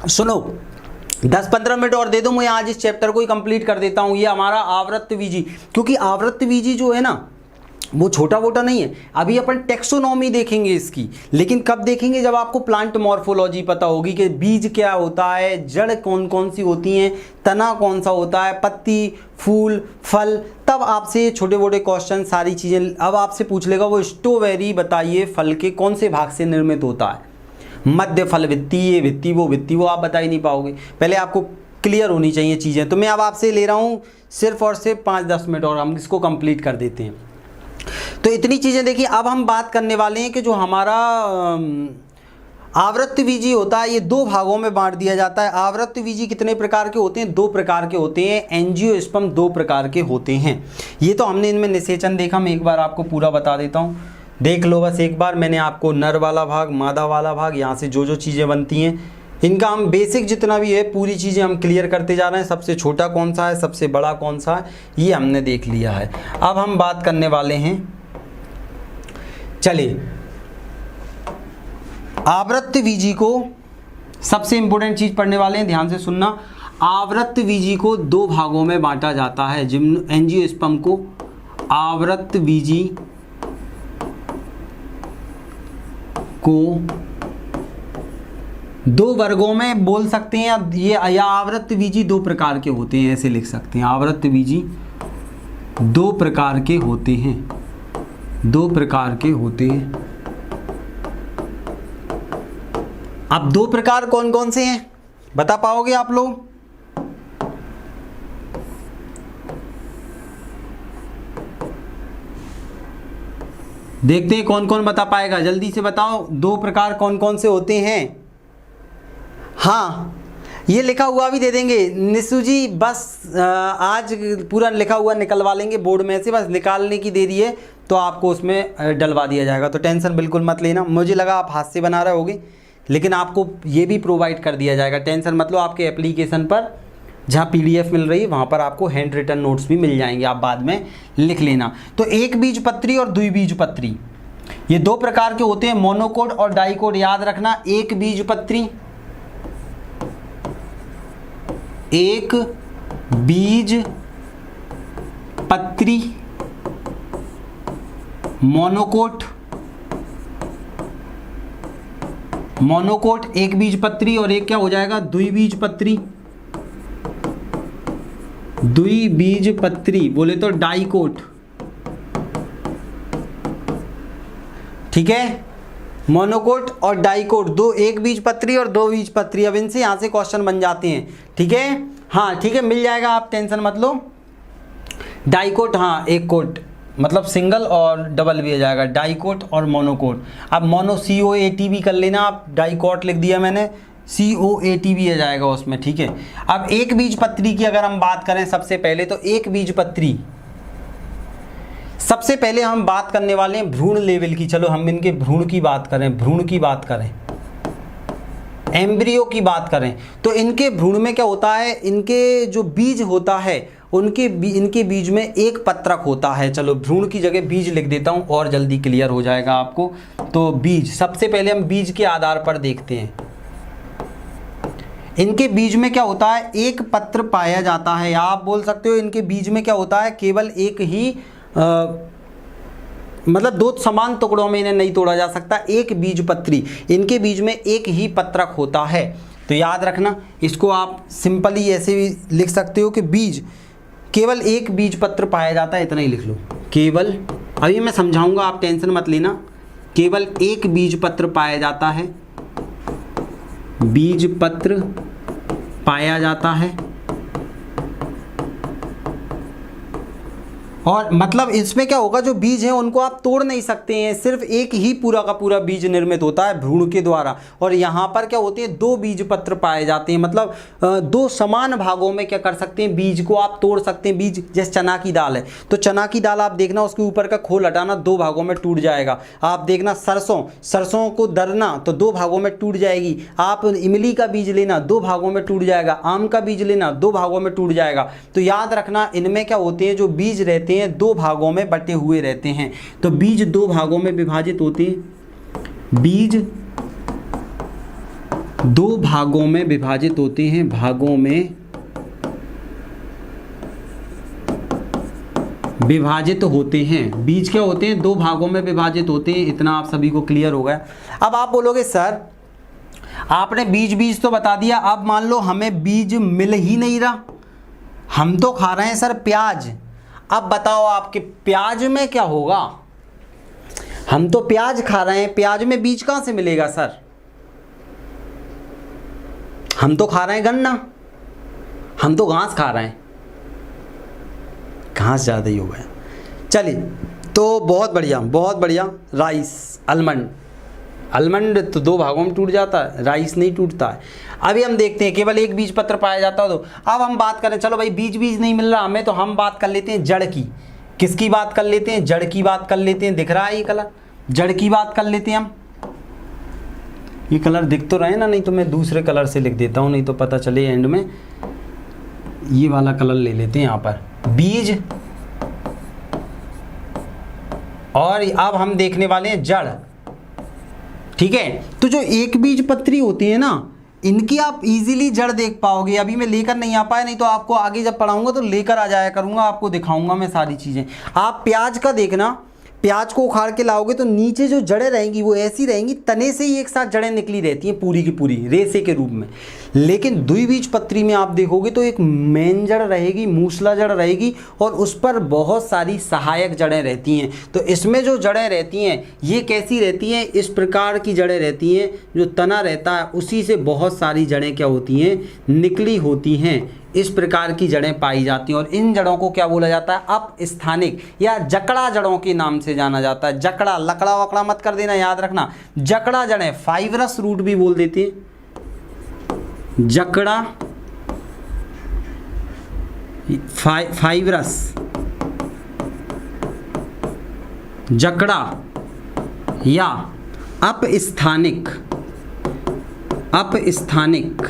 सुनो, 10-15 मिनट और दे दो, मैं आज इस चैप्टर को ही कंप्लीट कर देता हूं। ये हमारा आवृत्तबीजी, क्योंकि आवृत्तबीजी जो है ना वो छोटा मोटा नहीं है। अभी अपन टेक्सोनॉमी देखेंगे इसकी, लेकिन कब देखेंगे, जब आपको प्लांट मॉर्फोलॉजी पता होगी कि बीज क्या होता है, जड़ कौन कौन सी होती हैं, तना कौन सा होता है, पत्ती, फूल, फल, तब आपसे छोटे मोटे क्वेश्चन सारी चीज़ें अब आपसे पूछ लेगा। वो स्ट्रॉबेरी बताइए फल के कौन से भाग से निर्मित होता है, मध्य फल वित्ती, ये वित्ती, वो आप बता ही नहीं पाओगे। पहले आपको क्लियर होनी चाहिए चीज़ें। तो मैं अब आपसे ले रहा हूँ सिर्फ और सिर्फ 5-10 मिनट और हम इसको कंप्लीट कर देते हैं। तो इतनी चीज़ें देखिए। अब हम बात करने वाले हैं कि जो हमारा आवृत्तबीजी होता है, ये 2 भागों में बांट दिया जाता है। आवृत्तबीजी कितने प्रकार के होते हैं, 2 प्रकार के होते हैं। एंजियोस्पर्म 2 प्रकार के होते हैं। ये तो हमने इनमें निषेचन देखा, मैं एक बार आपको पूरा बता देता हूँ, देख लो बस एक बार। मैंने आपको नर वाला भाग, मादा वाला भाग, यहाँ से जो जो चीज़ें बनती हैं इनका हम बेसिक जितना भी है पूरी चीज़ें हम क्लियर करते जा रहे हैं। सबसे छोटा कौन सा है, सबसे बड़ा कौन सा है, ये हमने देख लिया है। अब हम बात करने वाले हैं, चलिए, आवृत्तबीजी को सबसे इंपॉर्टेंट चीज़ पढ़ने वाले हैं, ध्यान से सुनना। आवृत्तबीजी को 2 भागों में बांटा जाता है। एंजियोस्पर्म को आवृत्तबीजी को दो वर्गों में बोल सकते हैं या आवृत्तबीजी दो प्रकार के होते हैं, ऐसे लिख सकते हैं। आवृत्तबीजी दो प्रकार के होते हैं, दो प्रकार के होते हैं। अब दो प्रकार कौन कौन से हैं बता पाओगे आप लोग? देखते हैं कौन कौन बता पाएगा, जल्दी से बताओ दो प्रकार कौन कौन से होते हैं। हाँ, ये लिखा हुआ भी दे देंगे निशु जी, बस आज पूरा लिखा हुआ निकलवा लेंगे बोर्ड में से, बस निकालने की देरी है तो आपको उसमें डलवा दिया जाएगा, तो टेंशन बिल्कुल मत लेना। मुझे लगा आप हाथ से बना रहे होगे, लेकिन आपको ये भी प्रोवाइड कर दिया जाएगा, टेंशन मत लो। आपके एप्लीकेशन पर जहाँ PDF मिल रही है वहाँ पर आपको हैंड रिटन नोट्स भी मिल जाएंगे, आप बाद में लिख लेना। तो एक बीजपत्री और द्विबीजपत्री ये दो प्रकार के होते हैं, मोनोकोट और डाइकोट। याद रखना, एक बीजपत्री, एक बीज पत्री, मोनोकोट, मोनोकोट एक बीजपत्री, और एक क्या हो जाएगा द्विबीजपत्री। द्विबीजपत्री बोले तो डाइकोट, ठीक है। मोनोकोट और डाइकोट, दो एक बीजपत्री और दो बीजपत्री। अब इनसे यहां से क्वेश्चन बन जाते हैं, ठीक है। हाँ ठीक है, मिल जाएगा, आप टेंशन मत लो। डाइकोट, हाँ एक कोट मतलब सिंगल और डबल भी आ जाएगा, डाइकोट और मोनोकोट। अब मोनो COAT भी कर लेना आप, डाइकोट लिख दिया मैंने, COAT भी आ जाएगा उसमें, ठीक है। अब एक बीजपत्री की अगर हम बात करें सबसे पहले, तो एक बीजपत्री सबसे पहले हम बात करने वाले हैं भ्रूण लेवल की। चलो हम इनके भ्रूण की बात करें, भ्रूण की बात करें, एम्ब्रियो की बात करें, तो इनके भ्रूण में क्या होता है, इनके जो बीज होता है इनके बीज में एक पत्रक होता है। चलो भ्रूण की जगह बीज लिख देता हूं और जल्दी क्लियर हो जाएगा आपको। तो बीज, सबसे पहले हम बीज के आधार पर देखते हैं। इनके बीज में क्या होता है, एक पत्र पाया जाता है, या आप बोल सकते हो इनके बीज में क्या होता है, केवल एक ही मतलब दो समान टुकड़ों में इन्हें नहीं तोड़ा जा सकता, एक बीजपत्री। इनके बीज में एक ही पत्रक होता है। तो याद रखना, इसको आप सिंपली ऐसे भी लिख सकते हो कि बीज, केवल एक बीज पत्र पाया जाता है, इतना ही लिख लो, केवल। अभी मैं समझाऊंगा, आप टेंशन मत लेना। केवल एक बीज पत्र पाया जाता है, बीज पत्र पाया जाता है। और मतलब इसमें क्या होगा, जो बीज हैं उनको आप तोड़ नहीं सकते हैं, सिर्फ एक ही पूरा का पूरा बीज निर्मित होता है भ्रूण के द्वारा। और यहाँ पर क्या होते हैं, दो बीज पत्र पाए जाते हैं, मतलब दो समान भागों में क्या कर सकते हैं, बीज को आप तोड़ सकते हैं। बीज जैसे चना की दाल है, तो चना की दाल आप देखना उसके ऊपर का खोल हटाना, दो भागों में टूट जाएगा। आप देखना सरसों को दरना तो दो भागों में टूट जाएगी। आप इमली का बीज लेना, दो भागों में टूट जाएगा। आम का बीज लेना, दो भागों में टूट जाएगा। तो याद रखना, इनमें क्या होते हैं, जो बीज रहते हैं दो भागों में बटे हुए रहते हैं। तो बीज दो भागों में विभाजित होते हैं, बीज दो भागों में विभाजित होते हैं, भागों में विभाजित होते हैं। बीज क्या होते हैं, दो भागों में विभाजित होते हैं। इतना आप सभी को क्लियर हो गया। अब आप बोलोगे सर आपने बीज तो बता दिया, अब मान लो हमें बीज मिल ही नहीं रहा, हम तो खा रहे हैं सर प्याज। अब बताओ आपके प्याज में क्या होगा, हम तो प्याज खा रहे हैं, प्याज में बीज कहां से मिलेगा सर, हम तो खा रहे हैं गन्ना, हम तो घास खा रहे हैं, घास ज़्यादा ही हो गया। चलिए, तो बहुत बढ़िया। राइस, आलमंड तो दो भागों में टूट जाता है, राइस नहीं टूटता है। अभी हम देखते हैं केवल एक बीज पत्र पाया जाता है। तो अब हम बात करें, चलो भाई बीज नहीं मिल रहा हमें, तो हम बात कर लेते हैं जड़ की। किसकी बात कर लेते हैं, जड़ की बात कर लेते हैं। दिख रहा है ये कलर, जड़ की बात कर लेते हैं हम। ये कलर दिख तो रहे ना, नहीं तो मैं दूसरे कलर से लिख देता हूँ, नहीं तो पता चले एंड में। ये वाला कलर ले लेते हैं यहाँ पर, बीज। और अब हम देखने वाले हैं जड़, ठीक है। तो जो एक बीज पत्री होती है ना, इनकी आप इजीली जड़ देख पाओगे। अभी मैं लेकर नहीं आ पाया, नहीं तो आपको आगे जब पढ़ाऊंगा तो लेकर आ जाया करूंगा, आपको दिखाऊंगा मैं सारी चीज़ें। आप प्याज का देखना, प्याज को उखाड़ के लाओगे तो नीचे जो जड़ें रहेंगी वो ऐसी रहेंगी, तने से ही एक साथ जड़ें निकली रहती हैं पूरी की पूरी रेशे के रूप में। लेकिन द्विबीजपत्री में आप देखोगे तो एक मेन जड़ रहेगी, मूसला जड़ रहेगी, और उस पर बहुत सारी सहायक जड़ें रहती हैं। तो इसमें जो जड़ें रहती हैं ये कैसी रहती हैं, इस प्रकार की जड़ें रहती हैं, जो तना रहता है उसी से बहुत सारी जड़ें क्या होती हैं, निकली होती हैं। इस प्रकार की जड़ें पाई जाती हैं और इन जड़ों को क्या बोला जाता है, अपस्थानिक या जकड़ा जड़ों के नाम से जाना जाता है। जकड़ा, लकड़ा वकड़ा मत कर देना, याद रखना। जकड़ा जड़ें, फाइब्रस रूट भी बोल देते हैं, जकड़ा फाइब्रस, जकड़ा या अपस्थानिक, अपस्थानिक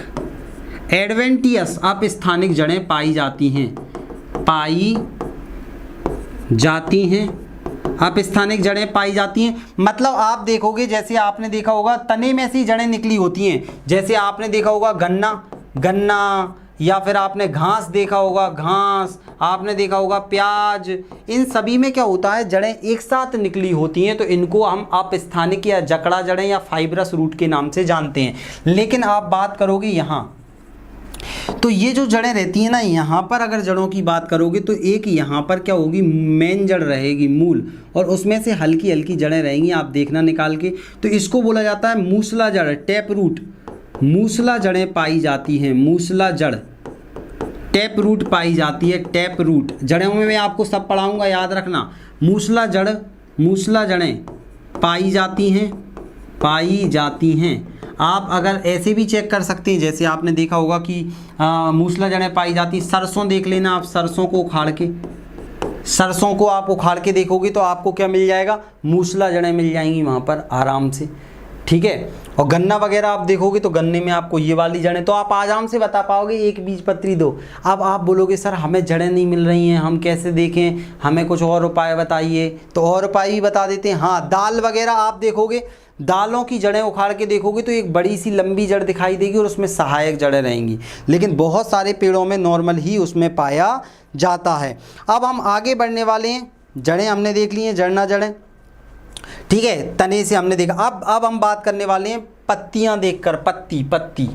एडवेंटियस अपस्थानिक जड़ें पाई जाती हैं, पाई जाती हैं, अपस्थानिक जड़ें पाई जाती हैं। मतलब आप देखोगे जैसे आपने देखा होगा तने में से जड़ें निकली होती हैं, जैसे आपने देखा होगा गन्ना, गन्ना, या फिर आपने घास देखा होगा, घास, आपने देखा होगा प्याज, इन सभी में क्या होता है, जड़ें एक साथ निकली होती हैं। तो इनको हम अपस्थानिक या जकड़ा जड़ें या फाइब्रस रूट के नाम से जानते हैं। लेकिन आप बात करोगे यहाँ, तो ये जो जड़ें रहती हैं ना, यहाँ पर अगर जड़ों की बात करोगे तो एक यहाँ पर क्या होगी, मेन जड़ रहेगी, मूल, और उसमें से हल्की हल्की जड़ें रहेंगी, आप देखना निकाल के। तो इसको बोला जाता है मूसला जड़, टैप रूट। मूसला जड़ें पाई जाती हैं, मूसला जड़, टैप रूट पाई जाती है, टैप रूट। जड़ों में मैं आपको सब पढ़ाऊँगा, याद रखना। मूसला जड़, मूसला जड़ें पाई जाती हैं, पाई जाती हैं। आप अगर ऐसे भी चेक कर सकते हैं, जैसे आपने देखा होगा कि मूसला जड़ें पाई जाती, सरसों देख लेना आप, सरसों को उखाड़ के, सरसों को आप उखाड़ के देखोगे तो आपको क्या मिल जाएगा, मूसला जड़ें मिल जाएंगी वहाँ पर आराम से, ठीक है। और गन्ना वगैरह आप देखोगे तो गन्ने में आपको ये वाली जड़ें, तो आप आराम से बता पाओगे एक बीजपत्री दो। अब आप बोलोगे सर हमें जड़ें नहीं मिल रही हैं, हम कैसे देखें, हमें कुछ और उपाय बताइए। तो और उपाय भी बता देते हैं। हाँ, दाल वगैरह आप देखोगे, दालों की जड़ें उखाड़ के देखोगे तो एक बड़ी सी लंबी जड़ दिखाई देगी और उसमें सहायक जड़ें रहेंगी। लेकिन बहुत सारे पेड़ों में नॉर्मल ही उसमें पाया जाता है। अब हम आगे बढ़ने वाले हैं। जड़ें हमने देख ली हैं, जड़ना जड़ें, ठीक है, तने से हमने देखा। अब हम बात करने वाले हैं पत्तियां देखकर, पत्ती, पत्ती,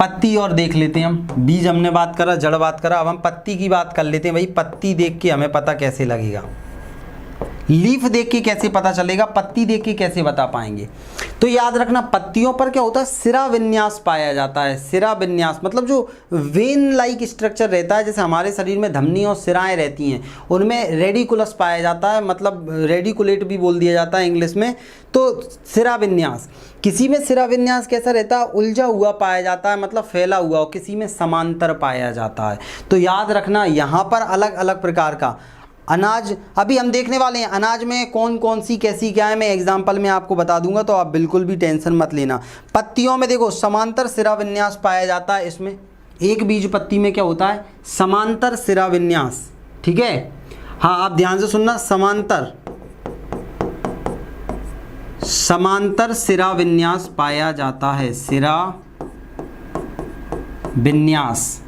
पत्ती और देख लेते हैं हम। बीज हमने बात करा, जड़ बात करा, अब हम पत्ती की बात कर लेते हैं। भाई पत्ती देख के हमें पता कैसे लगेगा, लीफ देख के कैसे पता चलेगा, पत्ती देख के कैसे बता पाएंगे। तो याद रखना, पत्तियों पर क्या होता है, सिरा विन्यास पाया जाता है। सिरा विन्यास मतलब जो वेन लाइक स्ट्रक्चर रहता है, जैसे हमारे शरीर में धमनी और सिराएं रहती हैं, उनमें रेडिकुलस पाया जाता है, मतलब रेडिकुलेट भी बोल दिया जाता है इंग्लिश में। तो सिरा विन्यास, किसी में सिरा विन्यास कैसा रहता है, उलझा हुआ पाया जाता है, मतलब फैला हुआ, और किसी में समांतर पाया जाता है। तो याद रखना यहाँ पर अलग अलग प्रकार का अनाज अभी हम देखने वाले हैं। अनाज में कौन कौन सी कैसी क्या है, मैं एग्जाम्पल में आपको बता दूंगा, तो आप बिल्कुल भी टेंशन मत लेना। पत्तियों में देखो समांतर सिरा विन्यास पाया जाता है। इसमें एक बीज पत्ती में क्या होता है, समांतर सिरा विन्यास, ठीक है। हाँ, आप ध्यान से सुनना, समांतर, समांतर सिरा विन्यास पाया जाता है। सिरा विन्यास,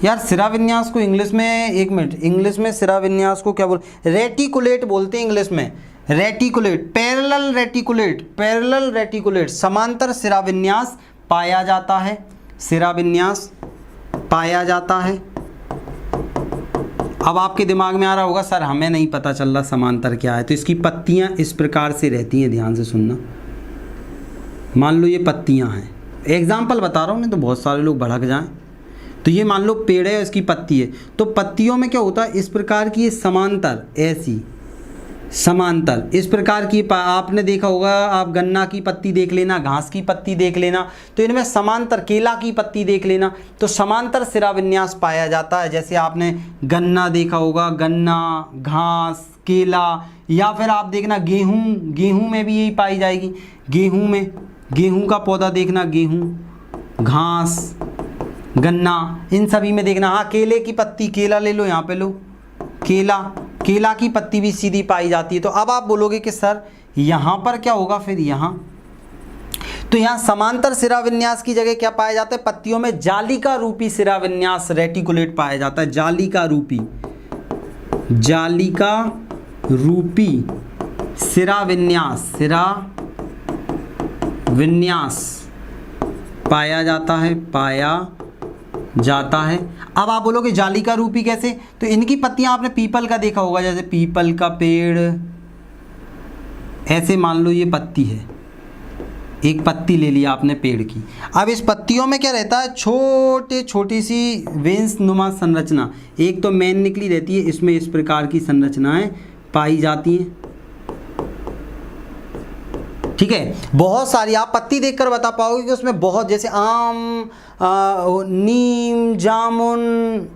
यार सिरा विन्यास को इंग्लिश में, एक मिनट, इंग्लिश में सिरा विन्यास को क्या बोल, रेटिकुलेट बोलते हैं इंग्लिश में, reticulate, parallel reticulate, parallel reticulate, समांतर सिरा विन्यास पाया जाता है, सिरा विन्यास पाया जाता है। अब आपके दिमाग में आ रहा होगा सर हमें नहीं पता चल रहा समांतर क्या है, तो इसकी पत्तियां इस प्रकार से रहती हैं, ध्यान से सुनना। मान लो ये पत्तियां हैं, एग्जाम्पल बता रहा हूँ, नहीं तो बहुत सारे लोग भड़क जाएं। तो ये मान लो पेड़ है, इसकी पत्ती है, तो पत्तियों में क्या होता है, इस प्रकार की समांतर, ऐसी समांतर इस प्रकार की, आपने देखा होगा, आप गन्ना की पत्ती देख लेना, घास की पत्ती देख लेना, तो इनमें समांतर, केला की पत्ती देख लेना, तो समांतर सिरा विन्यास पाया जाता है। जैसे आपने गन्ना देखा होगा, गन्ना, घास, केला, या फिर आप देखना गेहूँ, गेहूँ में भी यही पाई जाएगी। गेहूँ में, गेहूँ का पौधा देखना, गेहूँ, घास, गन्ना, इन सभी में देखना। हाँ, केले की पत्ती, केला ले लो, यहाँ पे लो केला, केला की पत्ती भी सीधी पाई जाती है। तो अब आप बोलोगे कि सर यहाँ पर क्या होगा, फिर यहाँ, तो यहाँ समांतर सिरा विन्यास की जगह क्या पाया जाता है, पत्तियों में जालिका रूपी सिरा विन्यास, रेटिकुलेट पाया जाता है। जालिका रूपी, जालिका रूपी सिरा विन्यास, सिरा विन्यास पाया जाता है, पाया जाता है। अब आप बोलोगे जालिका रूपी कैसे, तो इनकी पत्तियां आपने पीपल का देखा होगा, जैसे पीपल का पेड़, ऐसे मान लो ये पत्ती है, एक पत्ती ले लिया आपने पेड़ की। अब इस पत्तियों में क्या रहता है, छोटी सी वेंस नुमा संरचना, एक तो मेन निकली रहती है, इसमें इस प्रकार की संरचनाएं पाई जाती हैं। ठीक है, बहुत सारी आप पत्ती देखकर बता पाओगे कि उसमें बहुत, जैसे आम, नीम, जामुन,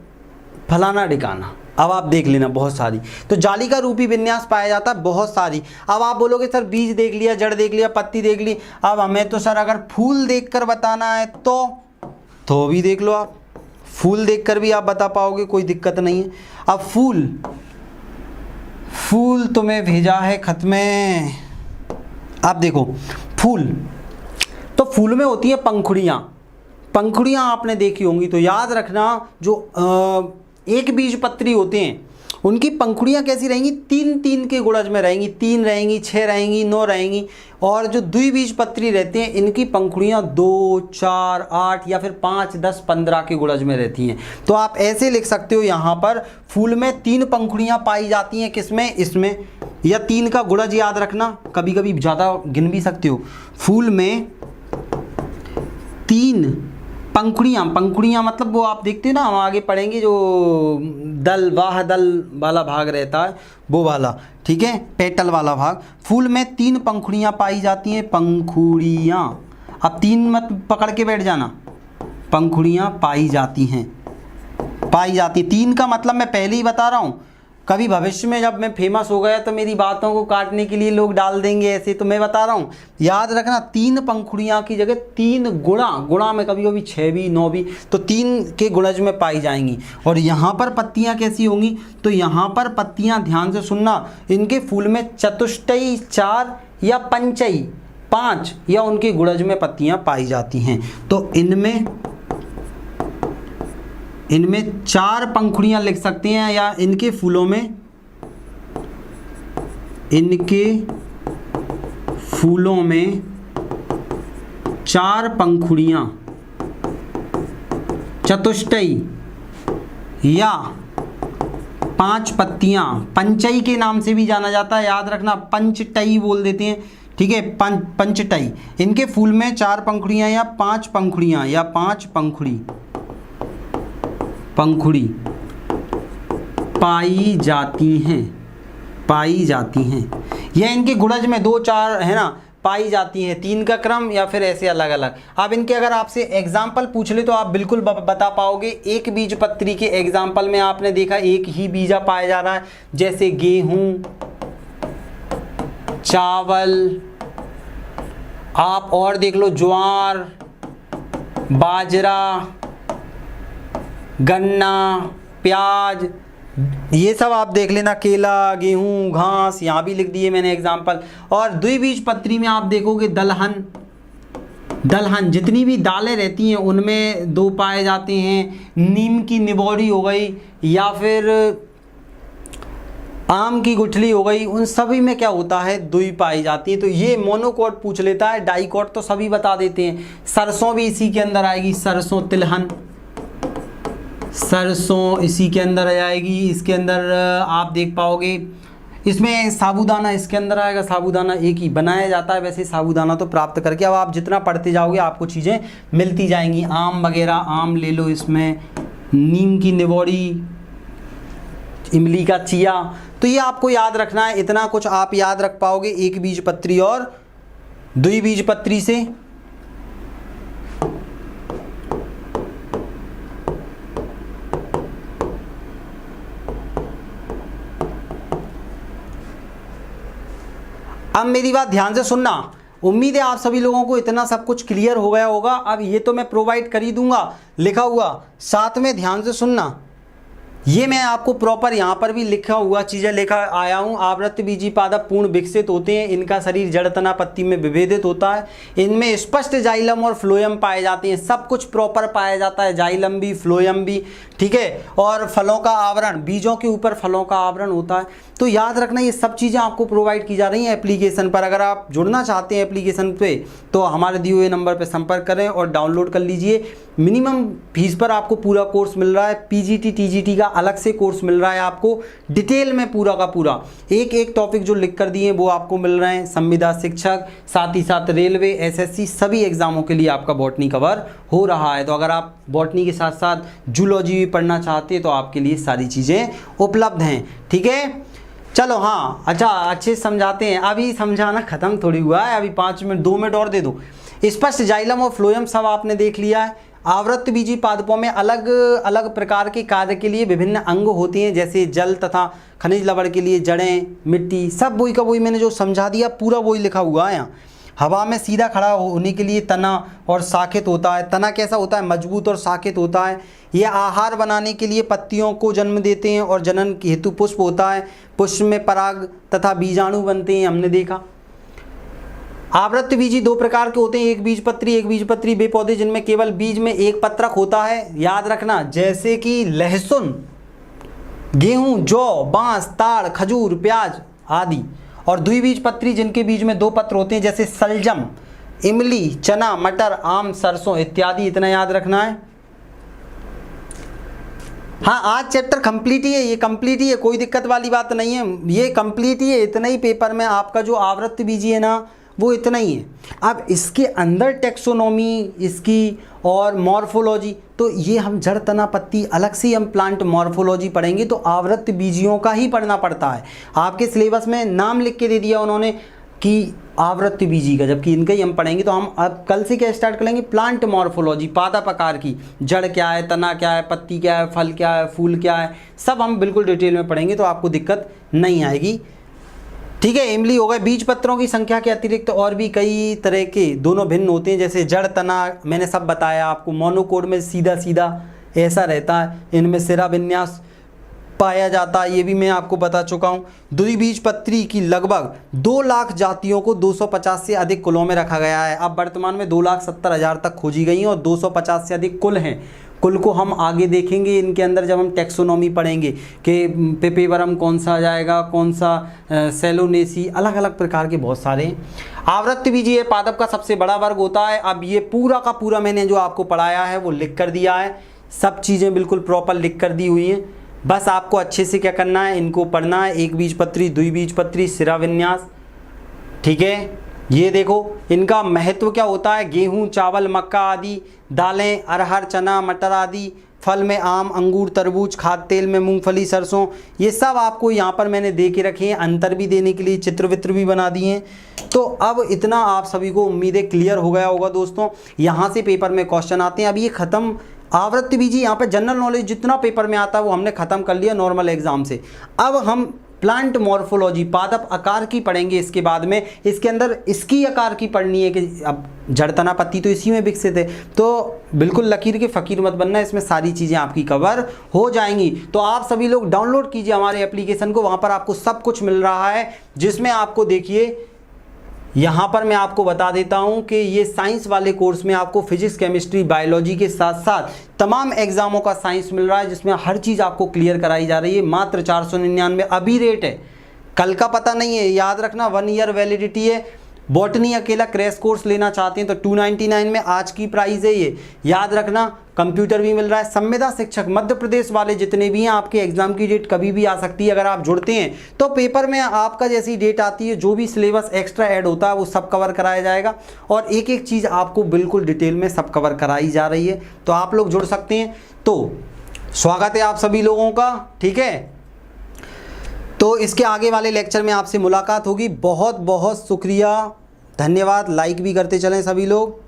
फलाना ढिकाना। अब आप देख लेना बहुत सारी, तो जालिका रूपी विन्यास पाया जाता है बहुत सारी। अब आप बोलोगे सर बीज देख लिया, जड़ देख लिया, पत्ती देख ली, अब हमें तो सर अगर फूल देखकर बताना है तो भी देख लो आप, फूल देखकर भी आप बता पाओगे, कोई दिक्कत नहीं है। अब फूल तुम्हें भेजा है खत में। आप देखो फूल, तो फूल में होती है पंखुड़ियाँ, पंखुड़ियाँ आपने देखी होंगी, तो याद रखना जो एक बीज पत्री होते हैं उनकी पंखुड़ियाँ कैसी रहेंगी, 3-3 के गुणज में रहेंगी, 3 रहेंगी, 6 रहेंगी, 9 रहेंगी। और जो द्विबीज पत्री रहते हैं इनकी पंखुड़ियाँ 2, 4, 8 या फिर 5, 10, 15 के गुणज में रहती हैं। तो आप ऐसे लिख सकते हो, यहाँ पर फूल में 3 पंखुड़ियाँ पाई जाती हैं, किसमें, इसमें, या 3 का गुणज याद रखना, कभी कभी ज़्यादा गिन भी सकते हो। फूल में 3 पंखुड़ियाँ मतलब वो आप देखते हो ना, हम आगे पढ़ेंगे जो दल, वाह दल वाला भाग रहता है वो वाला, ठीक है, पेटल वाला भाग। फूल में 3 पंखुड़ियाँ पाई जाती हैं, पंखुड़ियाँ। अब 3 मत पकड़ के बैठ जाना, पंखुड़ियाँ पाई जाती हैं, 3 का मतलब मैं पहले ही बता रहा हूँ, कभी भविष्य में जब मैं फेमस हो गया तो मेरी बातों को काटने के लिए लोग डाल देंगे ऐसे, तो मैं बता रहा हूँ याद रखना, 3 पंखुड़ियाँ की जगह 3 गुणा में कभी कभी 6 भी, 9 भी, तो 3 के गुणज में पाई जाएंगी। और यहाँ पर पत्तियाँ कैसी होंगी, तो यहाँ पर पत्तियाँ ध्यान से सुनना, इनके फूल में चतुष्टयी 4 या पंचयी 5 या उनके गुणज में पत्तियाँ पाई जाती हैं। तो इनमें 4 पंखुड़ियाँ लिख सकते हैं, या इनके फूलों में 4 पंखुड़ियाँ, चतुष्टयी या 5 पत्तियाँ, पंचयी के नाम से भी जाना जाता है, याद रखना, पंचटयी बोल देते हैं, ठीक है, पंचटयी। इनके फूल में 4 पंखुड़ियाँ या 5 पंखुड़ियाँ या 5 पंखुड़ी पाई जाती हैं, यह इनके गुणज में 2, 4 है ना, पाई जाती हैं, 3 का क्रम या फिर ऐसे अलग अलग। अब इनके अगर आपसे एग्जाम्पल पूछ ले तो आप बिल्कुल बता पाओगे। एक बीज पत्री के एग्जाम्पल में आपने देखा एक ही बीजा पाया जा रहा है, जैसे गेहूं, चावल, आप और देख लो ज्वार, बाजरा, गन्ना, प्याज, ये सब आप देख लेना, केला, गेहूं, घास, यहाँ भी लिख दिए मैंने एग्जाम्पल। और द्विबीज पत्री में आप देखोगे दलहन, जितनी भी दालें रहती हैं उनमें 2 पाए जाते हैं। नीम की निबोड़ी हो गई या फिर आम की गुठली हो गई, उन सभी में क्या होता है, 2 पाई जाती है। तो ये मोनोकोट पूछ लेता है, डाइकोट तो सभी बता देते हैं। सरसों भी इसी के अंदर आएगी, सरसों, तिलहन, सरसों इसी के अंदर आ जाएगी। इसके अंदर आप देख पाओगे, इसमें साबूदाना इसके अंदर आएगा, साबूदाना एक ही बनाया जाता है वैसे साबूदाना तो प्राप्त करके। अब आप जितना पढ़ते जाओगे आपको चीज़ें मिलती जाएंगी। आम वगैरह, आम ले लो, इसमें नीम की निबोड़ी, इमली का चिया, तो ये आपको याद रखना है। इतना कुछ आप याद रख पाओगे एक बीज पत्री और द्विबीज पत्री से। अब मेरी बात ध्यान से सुनना, उम्मीद है आप सभी लोगों को इतना सब कुछ क्लियर हो गया होगा। अब ये तो मैं प्रोवाइड कर ही दूंगा लिखा हुआ, साथ में ध्यान से सुनना, ये मैं आपको प्रॉपर यहाँ पर भी लिखा हुआ चीज़ें लेकर आया हूँ। आवृत्तबीजी पादप पूर्ण विकसित होते हैं, इनका शरीर जड़ तना पत्ती में विभेदित होता है, इनमें स्पष्ट जाइलम और फ्लोएम पाए जाते हैं, सब कुछ प्रॉपर पाया जाता है, जाइलम भी फ्लोएम भी, ठीक है। और फलों का आवरण, बीजों के ऊपर फलों का आवरण होता है। तो याद रखना ये सब चीज़ें आपको प्रोवाइड की जा रही हैं एप्लीकेशन पर। अगर आप जुड़ना चाहते हैं एप्लीकेशन पे तो हमारे दिए हुए नंबर पर संपर्क करें और डाउनलोड कर लीजिए। मिनिमम फीस पर आपको पूरा कोर्स मिल रहा है। पीजीटी टीजीटी का अलग से कोर्स मिल रहा है आपको, डिटेल में पूरा का पूरा एक एक टॉपिक जो लिख कर दिए वो आपको मिल रहे हैं। संविदा शिक्षक, साथ ही साथ रेलवे, एसएससी, सभी एग्जामों के लिए आपका बॉटनी कवर हो रहा है। तो अगर आप बॉटनी के साथ साथ जूलॉजी भी पढ़ना चाहते हैं तो आपके लिए सारी चीज़ें उपलब्ध हैं, ठीक है। चलो हाँ, अच्छा अच्छे से समझाते हैं। अभी समझाना ख़त्म थोड़ी हुआ है, अभी 5 मिनट 2 मिनट और दे दो। स्पष्ट जाइलम और फ्लोएम सब आपने देख लिया है। आवृत्तबीजी पादपों में अलग अलग प्रकार के कार्य के लिए विभिन्न अंग होते हैं, जैसे जल तथा खनिज लवण के लिए जड़ें, मिट्टी, सब वही का वही मैंने जो समझा दिया पूरा वही लिखा हुआ है यहाँ। हवा में सीधा खड़ा होने के लिए तना और शाखित होता है। तना कैसा होता है? मजबूत और शाखित होता है। ये आहार बनाने के लिए पत्तियों को जन्म देते हैं और जनन हेतु पुष्प होता है। पुष्प में पराग तथा बीजाणु बनते हैं, हमने देखा। आवृत्तबीजी 2 प्रकार के होते हैं, एक बीजपत्री वे पौधे जिनमें केवल बीज में एक पत्रक होता है। याद रखना, जैसे कि लहसुन, गेहूं, जौ, बांस, ताड़, खजूर, प्याज आदि। और द्विबीजपत्री जिनके बीज में 2 पत्र होते हैं, जैसे सलजम, इमली, चना, मटर, आम, सरसों इत्यादि। इतना याद रखना है। हाँ, आज चैप्टर कंप्लीट ही है, ये कंप्लीट ही है, कोई दिक्कत वाली बात नहीं है, ये कंप्लीट ही है। इतना ही पेपर में आपका जो आवृत्तबीजी है ना वो इतना ही है। अब इसके अंदर टेक्सोनॉमी इसकी और मॉर्फोलॉजी, तो ये हम जड़ तना पत्ती अलग से हम प्लांट मॉर्फोलॉजी पढ़ेंगे, तो आवृत्तबीजियों का ही पढ़ना पड़ता है। आपके सिलेबस में नाम लिख के दे दिया उन्होंने कि आवृत्तबीजी का, जबकि इनका ही हम पढ़ेंगे। तो हम अब कल से क्या स्टार्ट करेंगे? प्लांट मॉर्फोलॉजी, पादप आकार की, जड़ क्या है, तना क्या है, पत्ती क्या है, फल क्या है, फूल क्या है, सब हम बिल्कुल डिटेल में पढ़ेंगे, तो आपको दिक्कत नहीं आएगी, ठीक है। इमली हो गए। बीज पत्रों की संख्या के अतिरिक्त और भी कई तरह के दोनों भिन्न होते हैं, जैसे जड़ तना मैंने सब बताया आपको। मोनोकोट में सीधा सीधा ऐसा रहता है, इनमें सिरा विन्यास पाया जाता है, ये भी मैं आपको बता चुका हूँ। द्विबीजपत्री की लगभग 2 लाख जातियों को 250 से अधिक कुलों में रखा गया है। अब वर्तमान में 2,70,000 तक खोजी गई हैं और 250 से अधिक कुल हैं। कुल को हम आगे देखेंगे इनके अंदर जब हम टेक्सोनॉमी पढ़ेंगे कि पेपेवरम कौन सा आ जाएगा, कौन सा सेलोनेसी, अलग अलग प्रकार के बहुत सारे हैं। आवृत्तबीजी ये पादप का सबसे बड़ा वर्ग होता है। अब ये पूरा का पूरा मैंने जो आपको पढ़ाया है वो लिख कर दिया है, सब चीज़ें बिल्कुल प्रॉपर लिख कर दी हुई हैं। बस आपको अच्छे से क्या करना है, इनको पढ़ना है। एक बीजपत्री, द्विबीजपत्री, सिरा विन्यास, ठीक है। ये देखो इनका महत्व क्या होता है। गेहूं, चावल, मक्का आदि, दालें, अरहर, चना, मटर आदि। फल में आम, अंगूर, तरबूज। खाद्य तेल में मूंगफली, सरसों। ये सब आपको यहाँ पर मैंने दे के रखे हैं, अंतर भी देने के लिए चित्र वित्र भी बना दिए हैं। तो अब इतना आप सभी को उम्मीदें क्लियर हो गया होगा दोस्तों। यहाँ से पेपर में क्वेश्चन आते हैं। अब ये ख़त्म आवृत्तबीजी, यहाँ पे जनरल नॉलेज जितना पेपर में आता है वो हमने ख़त्म कर लिया नॉर्मल एग्जाम से। अब हम प्लांट मॉर्फोलॉजी, पादप आकार की पढ़ेंगे इसके बाद में। इसके अंदर इसकी आकार की पढ़नी है कि अब जड़ तना पत्ती तो इसी में विकसित है, तो बिल्कुल लकीर के फ़कीर मत बनना, इसमें सारी चीज़ें आपकी कवर हो जाएंगी। तो आप सभी लोग डाउनलोड कीजिए हमारे एप्लीकेशन को, वहाँ पर आपको सब कुछ मिल रहा है, जिसमें आपको देखिए यहाँ पर मैं आपको बता देता हूँ कि ये साइंस वाले कोर्स में आपको फिजिक्स, केमिस्ट्री, बायोलॉजी के साथ साथ तमाम एग्जामों का साइंस मिल रहा है, जिसमें हर चीज़ आपको क्लियर कराई जा रही है। मात्र 499 अभी रेट है, कल का पता नहीं है, याद रखना। 1 ईयर वैलिडिटी है। बॉटनी अकेला क्रैश कोर्स लेना चाहते हैं तो 299 में आज की प्राइस है ये, याद रखना। कंप्यूटर भी मिल रहा है। संविदा शिक्षक मध्य प्रदेश वाले जितने भी हैं, आपके एग्जाम की डेट कभी भी आ सकती है। अगर आप जुड़ते हैं तो पेपर में आपका जैसी डेट आती है, जो भी सिलेबस एक्स्ट्रा ऐड होता है वो सब कवर कराया जाएगा, और एक एक चीज़ आपको बिल्कुल डिटेल में सब कवर कराई जा रही है। तो आप लोग जुड़ सकते हैं। तो स्वागत है आप सभी लोगों का, ठीक है। तो इसके आगे वाले लेक्चर में आपसे मुलाकात होगी। बहुत बहुत शुक्रिया, धन्यवाद। लाइक भी करते चलें सभी लोग।